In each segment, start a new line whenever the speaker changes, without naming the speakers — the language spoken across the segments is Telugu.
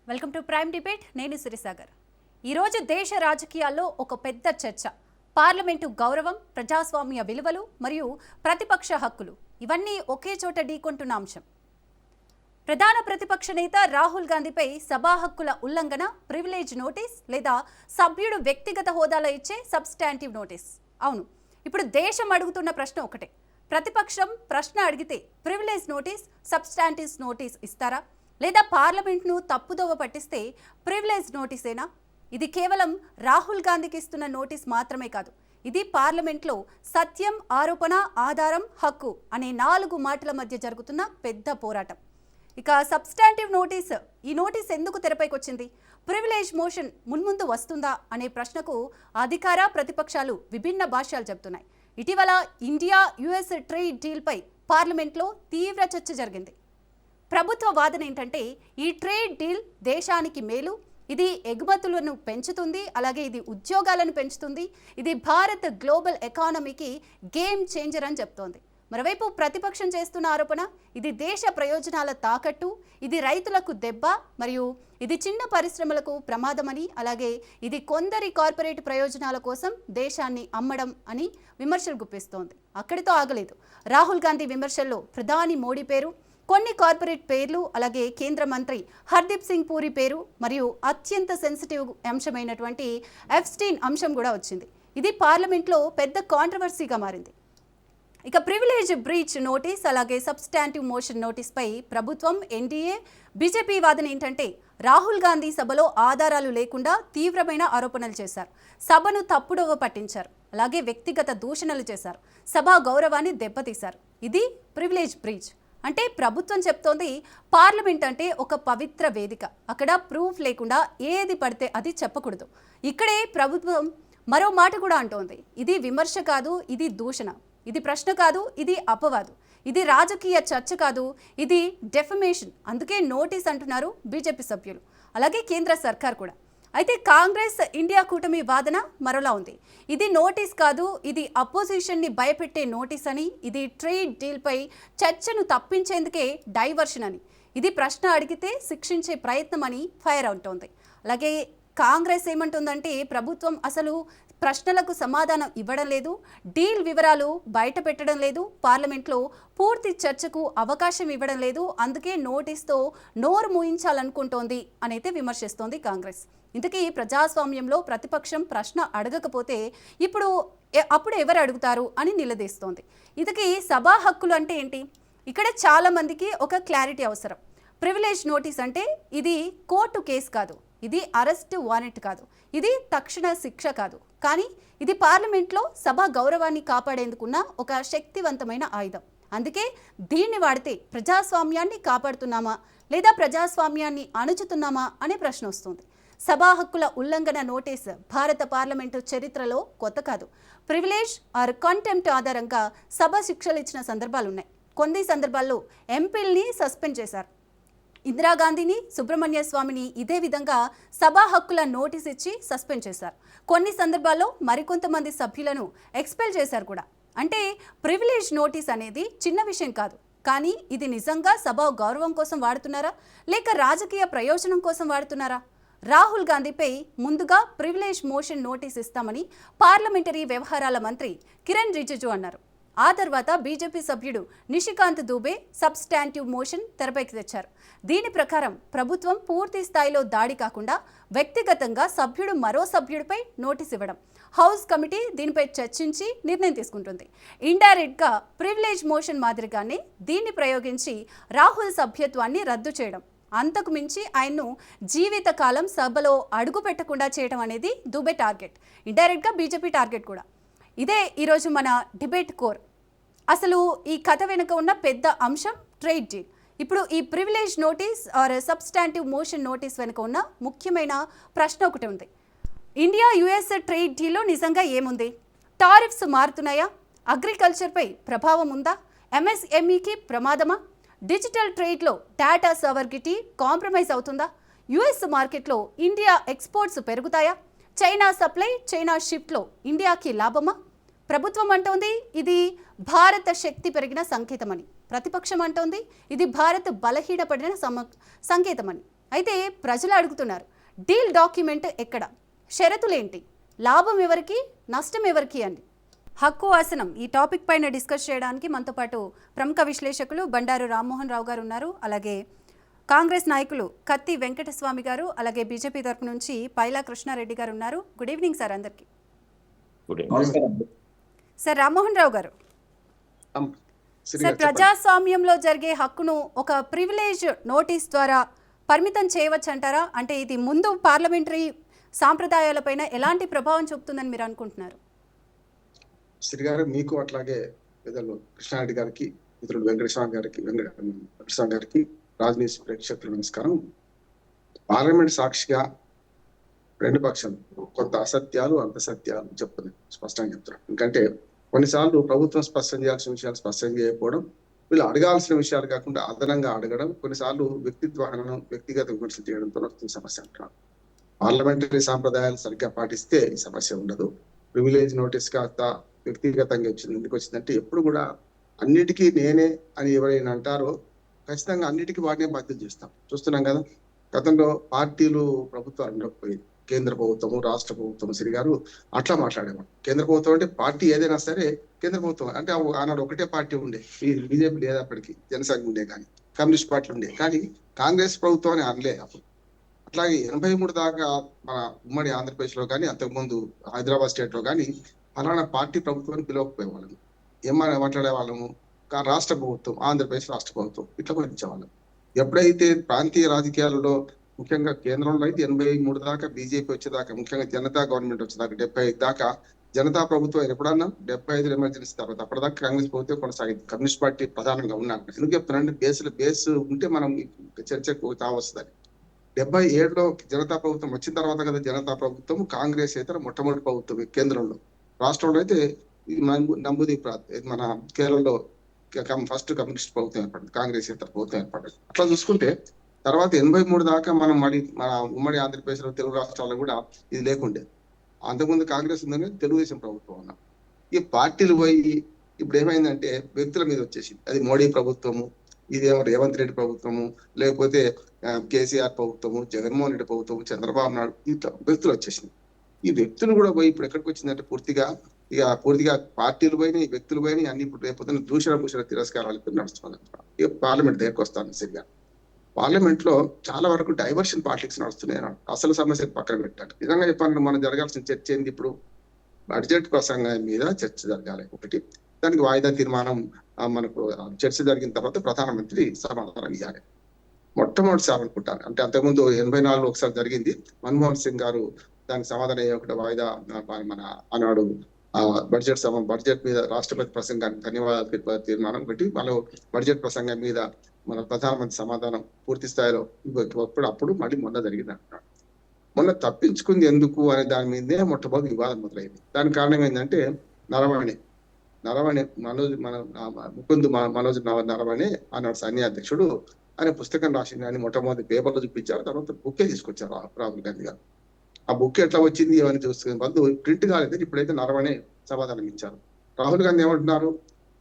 Welcome to prime debate. నేను సిరిసాగర్. ఈరోజు దేశ రాజకీయాల్లో ఒక పెద్ద చర్చ. పార్లమెంటు గౌరవం, ప్రజాస్వామ్య విలువలు మరియు ప్రతిపక్ష హక్కులు ఇవన్నీ ఒకే చోట ఢీకొంటున్న అంశం. ప్రధాన ప్రతిపక్ష నేత రాహుల్ గాంధీపై సభా హక్కుల ఉల్లంఘన, ప్రివిలేజ్ నోటీస్ లేదా సభ్యుడు వ్యక్తిగత హోదాలో ఇచ్చే సబ్స్టాంటివ్ నోటీస్. అవును, ఇప్పుడు దేశం అడుగుతున్న ప్రశ్న ఒకటే. ప్రతిపక్షం ప్రశ్న అడిగితే ప్రివిలేజ్ నోటీస్, సబ్స్టాంటివ్ నోటీస్ ఇస్తారా? లేదా పార్లమెంట్ను తప్పుదోవ పట్టిస్తే ప్రివిలేజ్ నోటీసేనా? ఇది కేవలం రాహుల్ గాంధీకి ఇస్తున్న నోటీస్ మాత్రమే కాదు. ఇది పార్లమెంట్లో సత్యం, ఆరోపణ, ఆధారం, హక్కు అనే 4 మాటల మధ్య జరుగుతున్న పెద్ద పోరాటం. ఇక సబ్స్టాంటివ్ నోటీస్, ఈ నోటీస్ ఎందుకు తెరపైకి వచ్చింది? ప్రివిలేజ్ మోషన్ మున్ముందు వస్తుందా అనే ప్రశ్నకు అధికార, ప్రతిపక్షాలు విభిన్న భాష్యాలు చెబుతున్నాయి. ఇటీవల ఇండియా యుఎస్ ట్రేడ్ డీల్పై పార్లమెంట్లో తీవ్ర చర్చ జరిగింది. ప్రభుత్వ వాదన ఏంటంటే ఈ ట్రేడ్ డీల్ దేశానికి మేలు, ఇది ఎగుమతులను పెంచుతుంది, అలాగే ఇది ఉద్యోగాలను పెంచుతుంది, ఇది భారత్ గ్లోబల్ ఎకానమీకి గేమ్ చేంజర్ అని చెప్తోంది. మరోవైపు ప్రతిపక్షం చేస్తున్న ఆరోపణ ఇది దేశ ప్రయోజనాల తాకట్టు, ఇది రైతులకు దెబ్బ, మరియు ఇది చిన్న పరిశ్రమలకు ప్రమాదమని, అలాగే ఇది కొందరి కార్పొరేట్ ప్రయోజనాల కోసం దేశాన్ని అమ్మడం అని విమర్శలు గుప్పిస్తోంది. అక్కడితో ఆగలేదు. రాహుల్ గాంధీ విమర్శల్లో ప్రధాని మోడీ పేరు, కొన్ని కార్పొరేట్ పేర్లు, అలాగే కేంద్ర మంత్రి హర్దీప్ సింగ్ పూరి పేరు మరియు అత్యంత సెన్సిటివ్ అంశమైనటువంటి ఎఫ్స్టీన్ అంశం కూడా వచ్చింది. ఇది పార్లమెంట్లో పెద్ద కాంట్రవర్సీగా మారింది. ఇక ప్రివిలేజ్ బ్రీచ్ నోటీస్, అలాగే సబ్స్టాంటివ్ మోషన్ నోటీస్పై ప్రభుత్వం, ఎన్డీఏ, బీజేపీ వాదన ఏంటంటే రాహుల్ గాంధీ సభలో ఆధారాలు లేకుండా తీవ్రమైన ఆరోపణలు చేశారు, సభను తప్పుడోవ పట్టించారు, అలాగే వ్యక్తిగత దూషణలు చేశారు, సభా గౌరవాన్ని దెబ్బతీశారు. ఇది ప్రివిలేజ్ బ్రీచ్. అంటే ప్రభుత్వం చెప్తోంది పార్లమెంట్ అంటే ఒక పవిత్ర వేదిక, అక్కడ ప్రూఫ్ లేకుండా ఏది పడితే అది చెప్పకూడదు. ఇక్కడే ప్రభుత్వం మరో మాట కూడా అంటోంది, ఇది విమర్శ కాదు, ఇది దూషణ, ఇది ప్రశ్న కాదు, ఇది అపవాదు, ఇది రాజకీయ చర్చ కాదు, ఇది డెఫమేషన్. అందుకే నోటీస్ అంటున్నారు బీజేపీ సభ్యులు, అలాగే కేంద్ర సర్కార్ కూడా. అయితే కాంగ్రెస్, ఇండియా కూటమి వాదన మరోలా ఉంది. ఇది నోటీస్ కాదు, ఇది అపోజిషన్ని భయపెట్టే నోటీస్ అని, ఇది ట్రేడ్ డీల్పై చర్చను తప్పించేందుకే డైవర్షన్ అని, ఇది ప్రశ్న అడిగితే శిక్షించే ప్రయత్నం అని ఫైర్ అవుతోంది. అలాగే కాంగ్రెస్ ఏమంటుందంటే ప్రభుత్వం అసలు ప్రశ్నలకు సమాధానం ఇవ్వడం లేదు, డీల్ వివరాలు బయట పెట్టడం లేదు, పార్లమెంట్లో పూర్తి చర్చకు అవకాశం ఇవ్వడం లేదు, అందుకే నోటీస్తో నోరు మూయించాలనుకుంటోంది అనైతే విమర్శిస్తోంది కాంగ్రెస్. ఇంతకీ ప్రజాస్వామ్యంలో ప్రతిపక్షం ప్రశ్న అడగకపోతే అప్పుడు ఎవరు అడుగుతారు అని నిలదీస్తోంది. ఇంతకీ సభా హక్కులు అంటే ఏంటి? ఇక్కడ చాలా మందికి ఒక క్లారిటీ అవసరం. ప్రివిలేజ్ నోటీస్ అంటే ఇది కోర్టు కేసు కాదు, ఇది అరెస్ట్ వారెంట్ కాదు, ఇది తక్షణ శిక్ష కాదు, కానీ ఇది పార్లమెంట్లో సభ గౌరవాన్ని కాపాడేందుకున్న ఒక శక్తివంతమైన ఆయుధం. అందుకే దీన్ని వాడితే ప్రజాస్వామ్యాన్ని కాపాడుతున్నామా లేదా ప్రజాస్వామ్యాన్ని అణుచుతున్నామా అనే ప్రశ్న వస్తుంది. సభా హక్కుల ఉల్లంఘన నోటీస్ భారత పార్లమెంటు చరిత్రలో కొత్త కాదు. ప్రివిలేజ్ ఆర్ కంటెంప్ట్ ఆధారంగా సభ శిక్షలు ఇచ్చిన సందర్భాలున్నాయి. కొన్ని సందర్భాల్లో ఎంపీల్ని సస్పెండ్ చేశారు. ఇందిరాగాంధీని, సుబ్రహ్మణ్య స్వామిని ఇదే విధంగా సభా హక్కుల నోటీస్ ఇచ్చి సస్పెండ్ చేశారు. కొన్ని సందర్భాల్లో మరికొంతమంది సభ్యులను ఎక్స్పెల్ చేశారు కూడా. అంటే ప్రివిలేజ్ నోటీస్ అనేది చిన్న విషయం కాదు, కానీ ఇది నిజంగా సభ గౌరవం కోసం వాడుతున్నారా లేక రాజకీయ ప్రయోజనం కోసం వాడుతున్నారా? రాహుల్ గాంధీపై ముందుగా ప్రివిలేజ్ మోషన్ నోటీస్ ఇస్తామని పార్లమెంటరీ వ్యవహారాల మంత్రి కిరణ్ రిజిజు అన్నారు. ఆ తర్వాత బీజేపీ సభ్యుడు నిషికాంత్ దూబే సబ్స్టాంటివ్ మోషన్ తెరపైకి తెచ్చారు. దీని ప్రకారం ప్రభుత్వం పూర్తి స్థాయిలో దాడి కాకుండా వ్యక్తిగతంగా సభ్యుడు మరో సభ్యుడిపై నోటీస్ ఇవ్వడం, హౌస్ కమిటీ దీనిపై చర్చించి నిర్ణయం తీసుకుంటుంది. ఇండైరెక్ట్గా ప్రివిలేజ్ మోషన్ మాదిరిగానే దీన్ని ప్రయోగించి రాహుల్ సభ్యత్వాన్ని రద్దు చేయడం, అంతకు మించి ఆయన్ను జీవితకాలం సభలో అడుగు పెట్టకుండా చేయడం అనేది దూబే టార్గెట్. ఇండైరెక్ట్గా బీజేపీ టార్గెట్ కూడా. ఇదే ఈరోజు మన డిబేట్ కోర్. అసలు ఈ కథ వెనుక ఉన్న పెద్ద అంశం ట్రేడ్ డీల్. ఇప్పుడు ఈ privilege notice are substantive motion notice వెనుక ఉన్న ముఖ్యమైన ప్రశ్న ఒకటి ఉంది. ఇండియా యుఎస్ ట్రేడ్ డీల్లో నిజంగా ఏముంది? టారిఫ్స్ మారుతున్నాయా? అగ్రికల్చర్పై ప్రభావం ఉందా? ఎంఎస్ఎంఈకి ప్రమాదమా? డిజిటల్ ట్రేడ్లో డేటా సవర్గిటీ కాంప్రమైజ్ అవుతుందా? యుఎస్ మార్కెట్లో ఇండియా ఎక్స్పోర్ట్స్ పెరుగుతాయా? చైనా సప్లై, చైనా షిఫ్ట్లో ఇండియాకి లాభమా? ప్రభుత్వం అంటోంది ఇది భారత శక్తి పెరిగిన సంకేతమని, ప్రతిపక్షం అంటోంది ఇది భారత్ బలహీనపడిన సంకేతమని. అయితే ప్రజలు అడుగుతున్నారు, డీల్ డాక్యుమెంట్ ఎక్కడ, షరతులేంటి, లాభం ఎవరికి, నష్టం ఎవరికి అని. హక్కు ఆసనం ఈ టాపిక్ పైన డిస్కస్ చేయడానికి మనతో పాటు ప్రముఖ విశ్లేషకులు బండారు రామ్మోహన్ రావు గారు ఉన్నారు. అలాగే కాంగ్రెస్ నాయకులు కత్తి వెంకటస్వామి గారు, అలాగే బీజేపీ తరపు నుంచి పైలా కృష్ణారెడ్డి గారు ఉన్నారు. గుడ్ ఈవినింగ్ సార్ అందరికి. సార్ రామ్మోహన్ రావు గారు, సార్ ప్రజాస్వామ్యంలో జరిగే హక్కును ఒక ప్రివిలేజ్ నోటీస్ ద్వారా పరిమితం చేయవచ్చు అంటారా? అంటే ఇది ముందు పార్లమెంటరీ సాంప్రదాయాలపైన ఎలాంటి ప్రభావం చూపుతుందని మీరు అనుకుంటున్నారు?
శ్రీ గారు, మీకు అట్లాగే పెద్దలు కృష్ణారెడ్డి గారికి, మిత్రుడు వెంకటస్వామి గారికి రాజనీతి ప్రేక్షకులు నమస్కారం. పార్లమెంట్ సాక్షిగా రెండు పక్షాలు కొంత అసత్యాలు అంతసత్యాలు చెప్తుంది, స్పష్టంగా చెప్తున్నారు. ఎందుకంటే కొన్నిసార్లు ప్రభుత్వం స్పష్టం చేయాల్సిన విషయాలు స్పష్టం చేయకపోవడం, వీళ్ళు అడగాల్సిన విషయాలు కాకుండా అదనంగా అడగడం, కొన్నిసార్లు వ్యక్తిత్వ హననం, వ్యక్తిగత విమర్శలు చేయడంతో వస్తున్న సమస్య అంటున్నారు. పార్లమెంటరీ సాంప్రదాయాలు సరిగ్గా పాటిస్తే ఈ సమస్య ఉండదు. ప్రివిలేజ్ నోటీస్ కాస్త వ్యక్తిగతంగా వచ్చింది. ఎందుకు వచ్చిందంటే ఎప్పుడు కూడా అన్నిటికీ నేనే అని ఎవరైనా అంటారో ఖచ్చితంగా అన్నిటికీ వాటినే బాధ్యత చేస్తాం. చూస్తున్నాం కదా, గతంలో పార్టీలు ప్రభుత్వాలు ఉండకపోయింది, కేంద్ర ప్రభుత్వము రాష్ట్ర ప్రభుత్వం. శ్రీ గారు అట్లా మాట్లాడేవాడు. కేంద్ర ప్రభుత్వం అంటే పార్టీ ఏదైనా సరే కేంద్ర ప్రభుత్వం అంటే ఆనాడు ఒకటే పార్టీ ఉండే, బీజేపీ లేదా అప్పటికి, జనసంఘ్ ఉండే, కానీ కమ్యూనిస్ట్ పార్టీ ఉండే, కానీ కాంగ్రెస్ ప్రభుత్వం అని అనలే అప్పుడు. అట్లాగే 83 దాకా మన ఉమ్మడి ఆంధ్రప్రదేశ్ లో కానీ, అంతకుముందు హైదరాబాద్ స్టేట్ లో కానీ అలానా పార్టీ ప్రభుత్వాన్ని పిలవకపోయే వాళ్ళము. ఏమని మాట్లాడే వాళ్ళము, రాష్ట్ర ప్రభుత్వం, ఆంధ్రప్రదేశ్ రాష్ట్ర ప్రభుత్వం ఇట్లా గురించేవాళ్ళం. ఎప్పుడైతే ప్రాంతీయ రాజకీయాలలో ముఖ్యంగా కేంద్రంలో అయితే 83 దాకా బీజేపీ వచ్చేదాకా, ముఖ్యంగా జనతా గవర్నమెంట్ వచ్చేదాకా 75 దాకా జనతా ప్రభుత్వం ఎప్పుడన్నా 75 ఎమర్జెన్సీ తర్వాత అప్పటిదాకా కాంగ్రెస్ ప్రభుత్వం కొనసాగింది. కమ్యూనిస్ట్ పార్టీ ప్రధానంగా ఉన్నాను. ఎందుకు చెప్తున్నానంటే బేస్ ఉంటే మనం చర్చకు తావస్తుందని. 77లో జనతా ప్రభుత్వం వచ్చిన తర్వాత కదా జనతా ప్రభుత్వం, కాంగ్రెస్ అయితే మొట్టమొదటి ప్రభుత్వం కేంద్రంలో. రాష్ట్రంలో అయితే నంబూదీప్ మన కేరళలో ఫస్ట్ కమ్యూనిస్ట్ ప్రభుత్వం ఏర్పడింది, కాంగ్రెస్ ఇతర ప్రభుత్వం ఏర్పడింది. అట్లా చూసుకుంటే తర్వాత 83 దాకా మనం మన ఉమ్మడి ఆంధ్రప్రదేశ్ లో తెలుగు రాష్ట్రాల్లో కూడా ఇది లేకుండే. అంతకుముందు కాంగ్రెస్ ఉందని తెలుగుదేశం ప్రభుత్వం ఉన్నాం. ఈ పార్టీలు పోయి ఇప్పుడు ఏమైందంటే వ్యక్తుల మీద వచ్చేసింది. అది మోడీ ప్రభుత్వము, ఇదేమో రేవంత్ రెడ్డి ప్రభుత్వము, లేకపోతే కేసీఆర్ ప్రభుత్వము, జగన్మోహన్ రెడ్డి ప్రభుత్వము, చంద్రబాబు నాయుడు, ఇట్లా వ్యక్తులు వచ్చేసింది. ఈ వ్యక్తులు కూడా పోయి ఇప్పుడు ఎక్కడికి వచ్చిందంటే పూర్తిగా పార్టీలు పోయినాయి, వ్యక్తులు పోయినాయి, అన్ని ఇప్పుడు రేపు భూషణ తిరస్కారాలు నడుస్తున్నాయి. ఇక పార్లమెంట్ దగ్గరకు వస్తాను. సరిగా పార్లమెంట్ లో చాలా వరకు డైవర్షన్ పాలిటిక్స్ నడుస్తున్నాయి. అసలు సమస్య పక్కన పెట్టాలి. నిజంగా చెప్పాలంటే మనం జరగాల్సిన చర్చ ఏంది, ఇప్పుడు బడ్జెట్ ప్రసంగం మీద చర్చ జరగాలి ఒకటి. దానికి వాయిదా తీర్మానం మనకు చర్చ జరిగిన తర్వాత ప్రధానమంత్రి సమాధానం ఇవ్వాలి. మొట్టమొదటిసారి అనుకుంటాను, అంటే అంతకుముందు 84లో ఒకసారి జరిగింది. మన్మోహన్ సింగ్ గారు దానికి సమాధానం ఒకటి వాయిదా మన ఆనాడు బడ్జెట్ మీద రాష్ట్రపతి ప్రసంగానికి ధన్యవాదాలు తీర్మానం పెట్టి వాళ్ళు బడ్జెట్ ప్రసంగం మీద మన ప్రధానమంత్రి సమాధానం పూర్తి స్థాయిలో అప్పుడు మళ్ళీ మొన్న జరిగింది అంటున్నాడు. మొన్న తప్పించుకుంది ఎందుకు అనే దాని మీదే మొట్టమొదటి వివాదం మొదలైంది. దానికి కారణం ఏంటంటే నరవణే మనోజ్ నరవణే ఆనాడు సైన్యాధ్యక్షుడు ఆయన పుస్తకం రాసింది అని మొట్టమొదటి పేపర్లో చూపించారు. తర్వాత బుక్కే తీసుకొచ్చారు రాహుల్ గాంధీ గారు. ఆ బుక్ ఎట్లా వచ్చింది అని చూసుకునే వాళ్ళు ప్రింట్ కాలేదు. ఇప్పుడైతే నరవణే సమాధానం ఇచ్చారు. రాహుల్ గాంధీ ఏమంటున్నారు,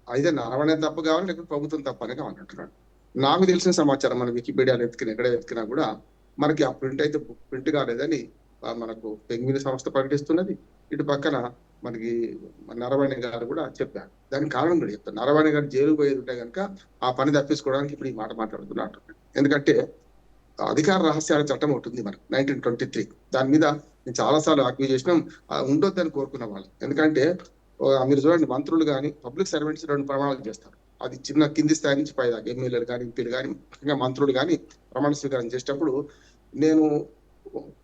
అయితే నరవణే తప్పు కావాలి, లేకపోతే ప్రభుత్వం తప్పనే కావాలంటున్నాడు. నాకు తెలిసిన సమాచారం మన వికీపీడియాలో ఎక్కడ వెతికినా కూడా మనకి ఆ ప్రింట్ అయితే ప్రింట్ కాలేదని మనకు పెంగ్విన్ సంస్థ ప్రకటిస్తున్నది. ఇటు పక్కన మనకి నరవణే గారు కూడా చెప్పారు. దానికి కారణం కూడా చెప్తారు. నరవణే గారు జైలు పోయేది ఉంటే కనుక ఆ పని తప్పించుకోవడానికి ఇప్పుడు ఈ మాట మాట్లాడుతున్నట్టు. ఎందుకంటే అధికార రహస్యాల చట్టం ఉంటుంది మనకు 1923. దాని మీద నేను చాలాసార్లు ఆర్గ్యూ చేసినాం. ఉండొద్దని కోరుకున్న వాళ్ళు. ఎందుకంటే మీరు చూడండి, మంత్రులు కానీ పబ్లిక్ సర్వెంట్స్ 2 ప్రమాణాలు చేస్తారు. అది చిన్న కింది స్థాయి నుంచి పైదాకా ఎమ్మెల్యేలు కానీ, ఎంపీలు కానీ, ముఖ్యంగా మంత్రులు కానీ ప్రమాణ స్వీకారం చేసేటప్పుడు నేను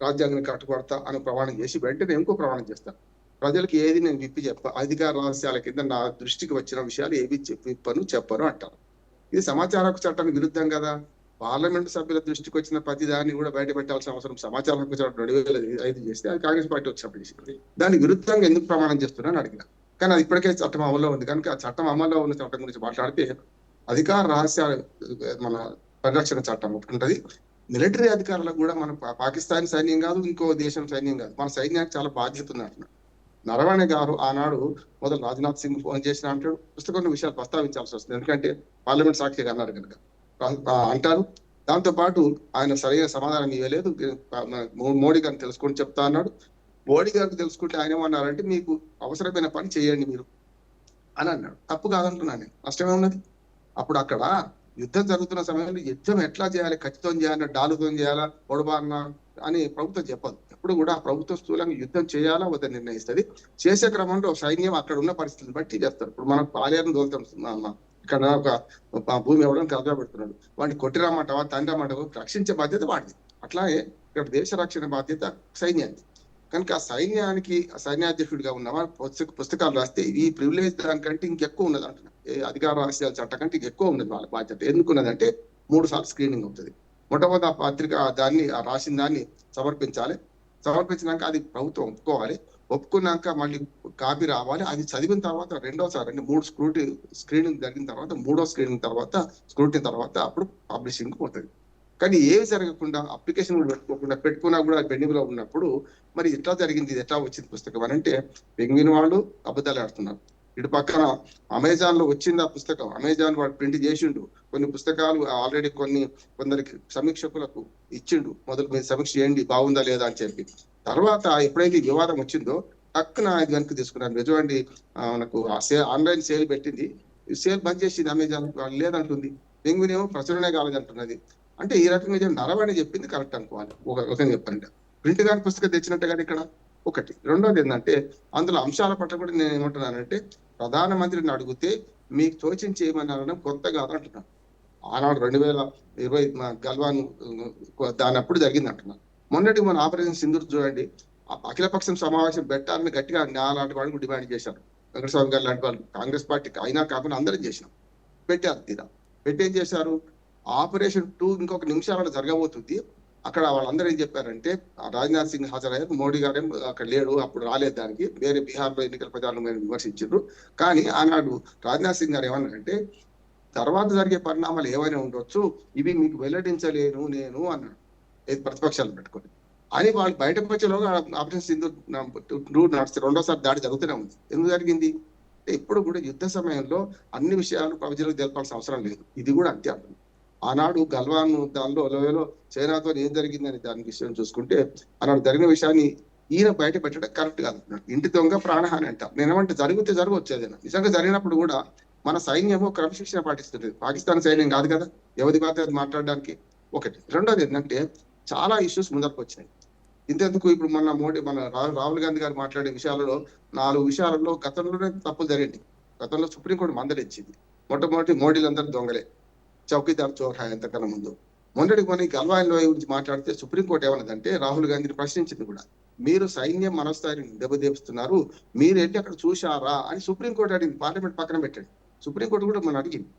రాజ్యాంగాన్ని కట్టుబడతా అని ప్రమాణం చేసి వెంటనే ఇంకో ప్రమాణం చేస్తాను. ప్రజలకు ఏది నేను విప్పి అధికార రహస్యాల కింద నా దృష్టికి వచ్చిన విషయాలు ఏవి చెప్పను అంటారు. ఇది సమాచార హక్కు చట్టానికి విరుద్ధం కదా. పార్లమెంట్ సభ్యుల దృష్టికి వచ్చిన ప్రతి దాన్ని కూడా బయట పెట్టాల్సిన అవసరం సమాచార హక్కు చట్టం 2005 చేస్తే అది కాంగ్రెస్ పార్టీ వచ్చినప్పుడు చేసింది. దానికి విరుద్ధంగా ఎందుకు ప్రమాణం చేస్తున్నాను అడిగిన. కానీ అది ఇప్పటికే చట్టం అమల్లో ఉంది కనుక ఆ చట్టం అమల్లో ఉన్న చట్టం గురించి మాట్లాడితే అధికార రహస్యాల మన పరిరక్షణ చట్టం ఉంటది. మిలిటరీ అధికారులకు కూడా మన పాకిస్తాన్ సైన్యం కాదు, ఇంకో దేశం సైన్యం కాదు, మన సైన్యానికి చాలా బాధ్యత ఉంది అంటున్నాడు. నరవణే గారు ఆనాడు మొదలు రాజ్నాథ్ సింగ్ ఫోన్ చేసిన అంటాడు. పుస్తకంలో విషయాలు ప్రస్తావించాల్సి వస్తుంది. ఎందుకంటే పార్లమెంట్ సాక్షిగా అన్నారు కనుక అంటారు. దాంతో పాటు ఆయన సరైన సమాధానం ఇవ్వలేదు. మోడీ గారిని తెలుసుకొని చెప్తా అన్నాడు. మోడీ గారికి తెలుసుకుంటే ఆయన ఏమన్నారంటే మీకు అవసరమైన పని చేయండి మీరు అని అన్నాడు. తప్పు కాదంటున్నాను నేను, నష్టమే ఉన్నది. అప్పుడు అక్కడ యుద్ధం జరుగుతున్న సమయంలో యుద్ధం ఎట్లా చేయాలి, ఖచ్చితం చేయాలి, డాలుతో చేయాలా, పొడబాన్న అని ప్రభుత్వం చెప్పదు. ఎప్పుడు కూడా ప్రభుత్వం స్థూలంగా యుద్ధం చేయాలా వద్దని నిర్ణయిస్తుంది. చేసే క్రమంలో సైన్యం అక్కడ ఉన్న పరిస్థితిని బట్టి చేస్తారు. ఇప్పుడు మనం పాలేరును తోలుతాం, ఇక్కడ ఒక భూమి ఎవరైనా కలగా పెడుతున్నాడు, వాడిని కొట్టిరామంటావా తండ్రమంటావా, రక్షించే బాధ్యత వాడిది. అట్లాగే ఇక్కడ దేశ రక్షణ బాధ్యత సైన్యానికి. కనుక ఆ సైన్యానికి సైన్యాధ్యక్షుడిగా ఉన్నవా పుస్తకాలు రాస్తే ఈ ప్రివిలేజ్ దానికంటే ఇంకెక్కువ ఉన్నది అంటున్నా. అధికార రహస్యాల చట్టం కంటే ఇంకెక్కువ ఉన్నది వాళ్ళ బాధ్యత. ఎందుకున్నదంటే 3 సార్లు స్క్రీనింగ్ అవుతుంది. మొట్టమొదటి ఆ పత్రిక దాన్ని రాసిన దాన్ని సమర్పించాలి. సమర్పించినాక అది ప్రభుత్వం ఒప్పుకోవాలి. ఒప్పుకున్నాక మళ్ళీ కాపీ రావాలి. అది చదివిన తర్వాత రెండోసారి అంటే 3 స్క్రీనింగ్ జరిగిన తర్వాత 3వ స్క్రీనింగ్ తర్వాత స్క్రూటినీ తర్వాత అప్పుడు పబ్లిషింగ్ పోతుంది. కానీ ఏవి జరగకుండా అప్లికేషన్ కూడా పెట్టుకున్నా కూడా పెండింగ్ లో ఉన్నప్పుడు మరి ఎట్లా జరిగింది, ఇది ఎట్లా వచ్చింది పుస్తకం అని అంటే పెంగ్విన్ వాళ్ళు అబద్ధాలు ఆడుతున్నారు. ఇటు పక్కన అమెజాన్ లో వచ్చింది ఆ పుస్తకం, అమెజాన్ వాడు ప్రింట్ చేసిండు. కొన్ని పుస్తకాలు ఆల్రెడీ కొందరికి సమీక్షకులకు ఇచ్చిండు, మొదలు మీరు సమీక్ష చేయండి బాగుందా లేదా అని చెప్పి. తర్వాత ఎప్పుడైతే ఈ వివాదం వచ్చిందో టక్కున ఇది వెనక్కి తీసుకున్నాను. నిజమండి మనకు ఆన్లైన్ సేల్ పెట్టింది, సేల్ బంద్ చేసింది అమెజాన్, వాళ్ళు లేదంటుంది. పెంగ్విన్ ఏమో ప్రచురణే కాలేదంటున్నది. అంటే ఈ రకంగా నరవని చెప్పింది కరెక్ట్ అనుకోవాలి. ఒక చెప్పండి, ప్రింట్ కాని పుస్తకం తెచ్చినట్టు కానీ ఇక్కడ ఒకటి. రెండోది ఏంటంటే అందులో అంశాల పట్ల కూడా నేను ఏమంటున్నానంటే ప్రధానమంత్రిని అడిగితే మీకు తోచించి చేయమని కొత్త కాదు అంటున్నాను. ఆనాడు 2020 గల్వాన్ దాని అప్పుడు జరిగింది అంటున్నాను. మొన్నటి మన ఆపరేషన్ సింధూర్ చూడండి, అఖిలపక్షం సమావేశం పెట్టాలని గట్టిగా అలాంటి వాళ్ళు డిమాండ్ చేశారు. వెంకటస్వామి గారు లాంటి వాళ్ళు కాంగ్రెస్ పార్టీకి అయినా కాకుండా అందరం చేసినాం. పెట్టారు తీరా పెట్టి ఏం చేశారు, ఆపరేషన్ 2 ఇంకొక నిమిషాలలో జరగబోతుంది. అక్కడ వాళ్ళందరూ ఏం చెప్పారంటే రాజ్నాథ్ సింగ్ హాజరయ్యారు, మోడీ గారు అక్కడ లేడు, అప్పుడు రాలేదు, దానికి వేరే బీహార్ లో ఎన్నికల ప్రచారం విమర్శించారు. కానీ ఆనాడు రాజ్నాథ్ సింగ్ గారు ఏమన్నారంటే తర్వాత జరిగే పరిణామాలు ఏమైనా ఉండొచ్చు, ఇవి మీకు వెల్లడించలేను నేను అన్నాడు, ప్రతిపక్షాలు పెట్టుకొని. అని వాళ్ళు బయటకు వచ్చేలోగా ఆపరేషన్ సింధూర్ నడిచి రెండోసారి దాడి జరుగుతూనే ఉంది. ఎందుకు జరిగింది అంటే ఇప్పుడు కూడా యుద్ధ సమయంలో అన్ని విషయాలు ప్రజలకు తెలపాల్సిన అవసరం లేదు. ఇది కూడా అంతే. ఆనాడు గల్వాన్ దానిలో చైనాతో ఏం జరిగిందని దాని విషయం చూసుకుంటే ఆనాడు జరిగిన విషయాన్ని ఈయన బయట పెట్టడం కరెక్ట్ కాదు. ఇంటి దొంగ ప్రాణహాని అంట. నేనేమంటే జరిగితే జరగవచ్చేదైనా. నిజంగా జరిగినప్పుడు కూడా మన సైన్యము క్రమశిక్షణ పాటిస్తుంది. పాకిస్తాన్ సైన్యం కాదు కదా ఎవరి బాధ అది మాట్లాడడానికి. ఒకటి. రెండోది ఏంటంటే చాలా ఇష్యూస్ ముందరకు వచ్చినాయి. ఇంతెందుకు ఇప్పుడు మన రాహుల్ గాంధీ గారు మాట్లాడే విషయాలలో 4 విషయాలలో గతంలోనే తప్పులు జరిగింది. గతంలో సుప్రీంకోర్టు మందలిచ్చింది. మొట్టమొదటి మోడీలందరూ దొంగలే, చౌకీదార్ చోర్ హాయ్ అంతకన్నా ముందు. మొన్నటికి మన గల్వాన్ లోయ గురించి మాట్లాడితే సుప్రీంకోర్టు ఏమన్నదంటే రాహుల్ గాంధీని ప్రశ్నించింది కూడా, మీరు సైన్యం మనస్థాయిని దెబ్బతీస్తున్నారు, మీరు ఏంటి అక్కడ చూశారా అని సుప్రీంకోర్టు అడిగింది. పార్లమెంట్ పక్కన పెట్టండి, సుప్రీంకోర్టు కూడా మనం అడిగింది.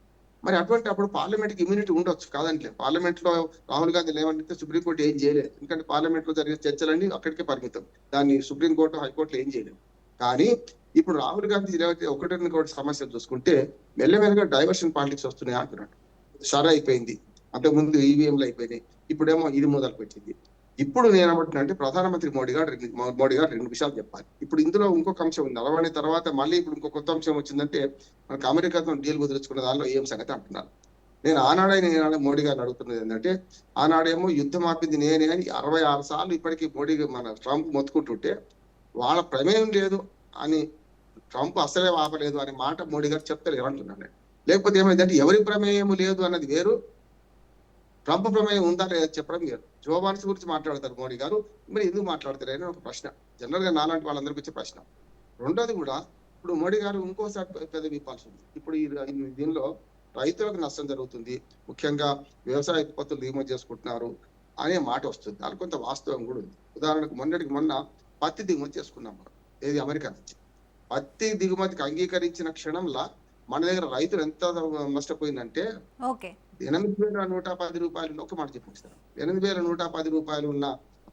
మరి అటువంటి అప్పుడు పార్లమెంట్ కి ఇమ్యూనిటీ ఉండొచ్చు కాదంటే, పార్లమెంట్ లో రాహుల్ గాంధీ ఏమంటే సుప్రీంకోర్టు ఏం చేయలేదు, ఎందుకంటే పార్లమెంట్ లో జరిగే చర్చలన్నీ అక్కడికే పరిమితం, దాన్ని సుప్రీంకోర్టు హైకోర్టులో ఏం చేయలేదు. కానీ ఇప్పుడు రాహుల్ గాంధీ ఒకటి సమస్యలు చూసుకుంటే మెల్లమెల్లగా డైవర్షన్ పాలిటిక్స్ వస్తున్నాయి అంటున్నాడు. సరే అయిపోయింది, అంతకుముందు ఈవీఎంలు అయిపోయినాయి, ఇప్పుడేమో ఇది మొదలు పెట్టింది. ఇప్పుడు నేను ఏమంటున్నా అంటే ప్రధానమంత్రి మోడీ గారు 2 విషయాలు చెప్పాలి. ఇప్పుడు ఇందులో ఇంకొక అంశం ఉంది, అలవాణి తర్వాత మళ్ళీ ఇప్పుడు ఇంకో కొత్త అంశం వచ్చిందంటే మనకు అమెరికాతో డీల్ కుదుర్చుకున్న దానిలో ఏం సంగతి అంటున్నారు. నేను ఆనాడే మోడీ గారిని అడుగుతున్నది ఏంటంటే, ఆనాడేమో యుద్ధం ఆపింది నేనే అని 66 సార్లు ఇప్పటికీ మోడీ మన ట్రంప్ మొత్తుకుంటుంటే వాళ్ళ ప్రమేయం లేదు అని, ట్రంప్ అసలే ఆపలేదు అనే మాట మోడీ గారు చెప్తలేరు అంటున్నాను. లేకపోతే ఏమైందంటే ఎవరి ప్రమేయం లేదు అన్నది వేరు, ట్రంప్ ప్రమేయం ఉందా లేదా చెప్పడం వేరు. జో బాన్స్ గురించి మాట్లాడతారు మోడీ గారు, మరి ఎందుకు మాట్లాడతారు అని ఒక ప్రశ్న, జనరల్ గా నాలాంటి వాళ్ళందరికీ వచ్చే ప్రశ్న. రెండోది కూడా ఇప్పుడు మోడీ గారు ఇంకోసారి పెద్ద విప్పాల్సి ఉంది. ఇప్పుడు దీనిలో రైతులకు నష్టం జరుగుతుంది, ముఖ్యంగా వ్యవసాయ ఉత్పత్తులు దిగుమతి చేసుకుంటున్నారు అనే మాట వస్తుంది. దాని కొంత వాస్తవం కూడా ఉంది. ఉదాహరణకు మొన్న పత్తి దిగుమతి చేసుకున్నాం మనం, ఏది అమెరికా నుంచి. పత్తి దిగుమతికి అంగీకరించిన క్షణంలో మన దగ్గర రైతులు ఎంత నష్టపోయిందంటే 8,110 రూపాయలు, ఒక మాట చెప్పిస్తారు, 8,110 రూపాయలు ఉన్న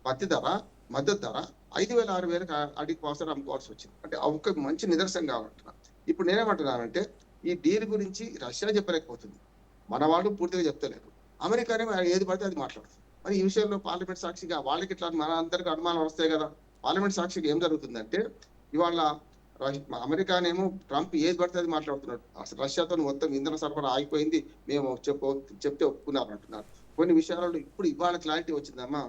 పత్తి ధర మద్దతు ధర 5,000 6,000 అడిగి అవసరం అమ్ముకోవాల్సి వచ్చింది. అంటే ఒక మంచి నిదర్శనం కావాలంటున్నా. ఇప్పుడు నేనేమంటున్నానంటే ఈ డీల్ గురించి రష్యా చెప్పలేకపోతుంది, మన వాళ్ళు పూర్తిగా చెప్తలేరు, అమెరికానే ఏది పడితే అది మాట్లాడుతుంది. మరి ఈ విషయంలో పార్లమెంట్ సాక్షిగా వాళ్ళకి ఇట్లా మన అందరికి అనుమానం వస్తాయి కదా. పార్లమెంట్ సాక్షిగా ఏం జరుగుతుందంటే ఇవాళ అమెరికానేమో ట్రంప్ ఏది పడితే అది మాట్లాడుతున్నాడు, అసలు రష్యాతో మొత్తం ఇంధన సరఫరా ఆగిపోయింది, మేము చెప్తే ఒప్పుకున్నారు అంటున్నారు. కొన్ని విషయాలలో ఇప్పుడు ఇవాళ క్లారిటీ వచ్చిందమ్మా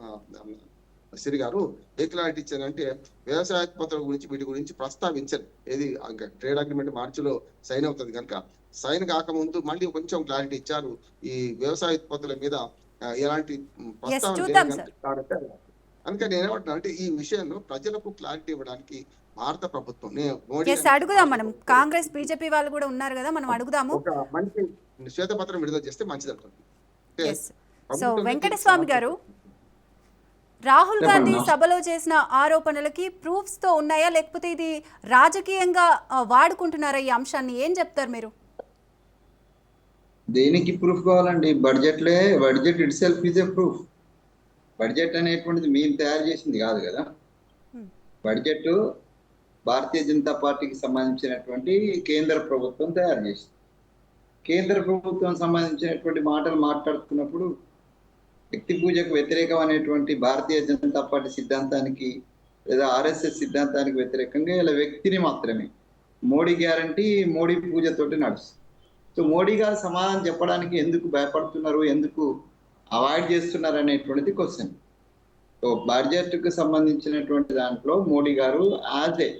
సిరి గారు. ఏ క్లారిటీ ఇచ్చారంటే వ్యవసాయ ఉత్పత్తుల గురించి వీటి గురించి ప్రస్తావించరు. ఏది ట్రేడ్ అగ్రిమెంట్ మార్చిలో సైన్ అవుతుంది కనుక సైన్ కాకముందు మళ్ళీ కొంచెం క్లారిటీ ఇచ్చారు. ఈ వ్యవసాయ ఉత్పత్తుల మీద ఎలాంటి ప్రస్తావన లేదు కాబట్టి అందుకని నేను ఏమంటున్నా అంటే ఈ విషయంలో ప్రజలకు క్లారిటీ ఇవ్వడానికి భారత ప్రభుత్వం
అడుగుదాం. మనం కాంగ్రెస్ బీజేపీ వాళ్ళు కూడా ఉన్నారు కదా, మనం అడుగుదాము.
ఒక మంచి శ్వేతపత్రం విడుదల చేస్తే మంచిది అనుకుంటుంది.
సో వెంకటస్వామి గారు, రాహుల్ గాంధీ సభలో చేసిన ఆరోపణలకి ప్రూఫ్స్ తో ఉన్నాయా, లేకపోతే ఇది రాజకీయంగా వాడుకుంటున్నారా ఈ అంశాన్ని? ఏం చెప్తారు మీరు?
దేనికి ప్రూఫ్ కావాలండి? Budget it self is a proof. Budget అనేటువంటిది మేము తయారు చేసింది కాదు కదా. బడ్జెట్ భారతీయ జనతా పార్టీకి సంబంధించినటువంటి కేంద్ర ప్రభుత్వం తయారు చేసింది. కేంద్ర ప్రభుత్వం సంబంధించినటువంటి మాటలు మాట్లాడుతున్నప్పుడు వ్యక్తి పూజకు వ్యతిరేకం అనేటువంటి భారతీయ జనతా పార్టీ సిద్ధాంతానికి లేదా ఆర్ఎస్ఎస్ సిద్ధాంతానికి వ్యతిరేకంగా ఇలా వ్యక్తిని మాత్రమే మోడీ గ్యారంటీ, మోడీ పూజతోటి నడుస్తుంది. సో మోడీ గారు సమాధానం చెప్పడానికి ఎందుకు భయపడుతున్నారు, ఎందుకు అవాయిడ్ చేస్తున్నారు అనేటువంటిది క్వశ్చన్. సో బడ్జెట్కు సంబంధించినటువంటి దాంట్లో మోడీ గారు యాజ్ ఏ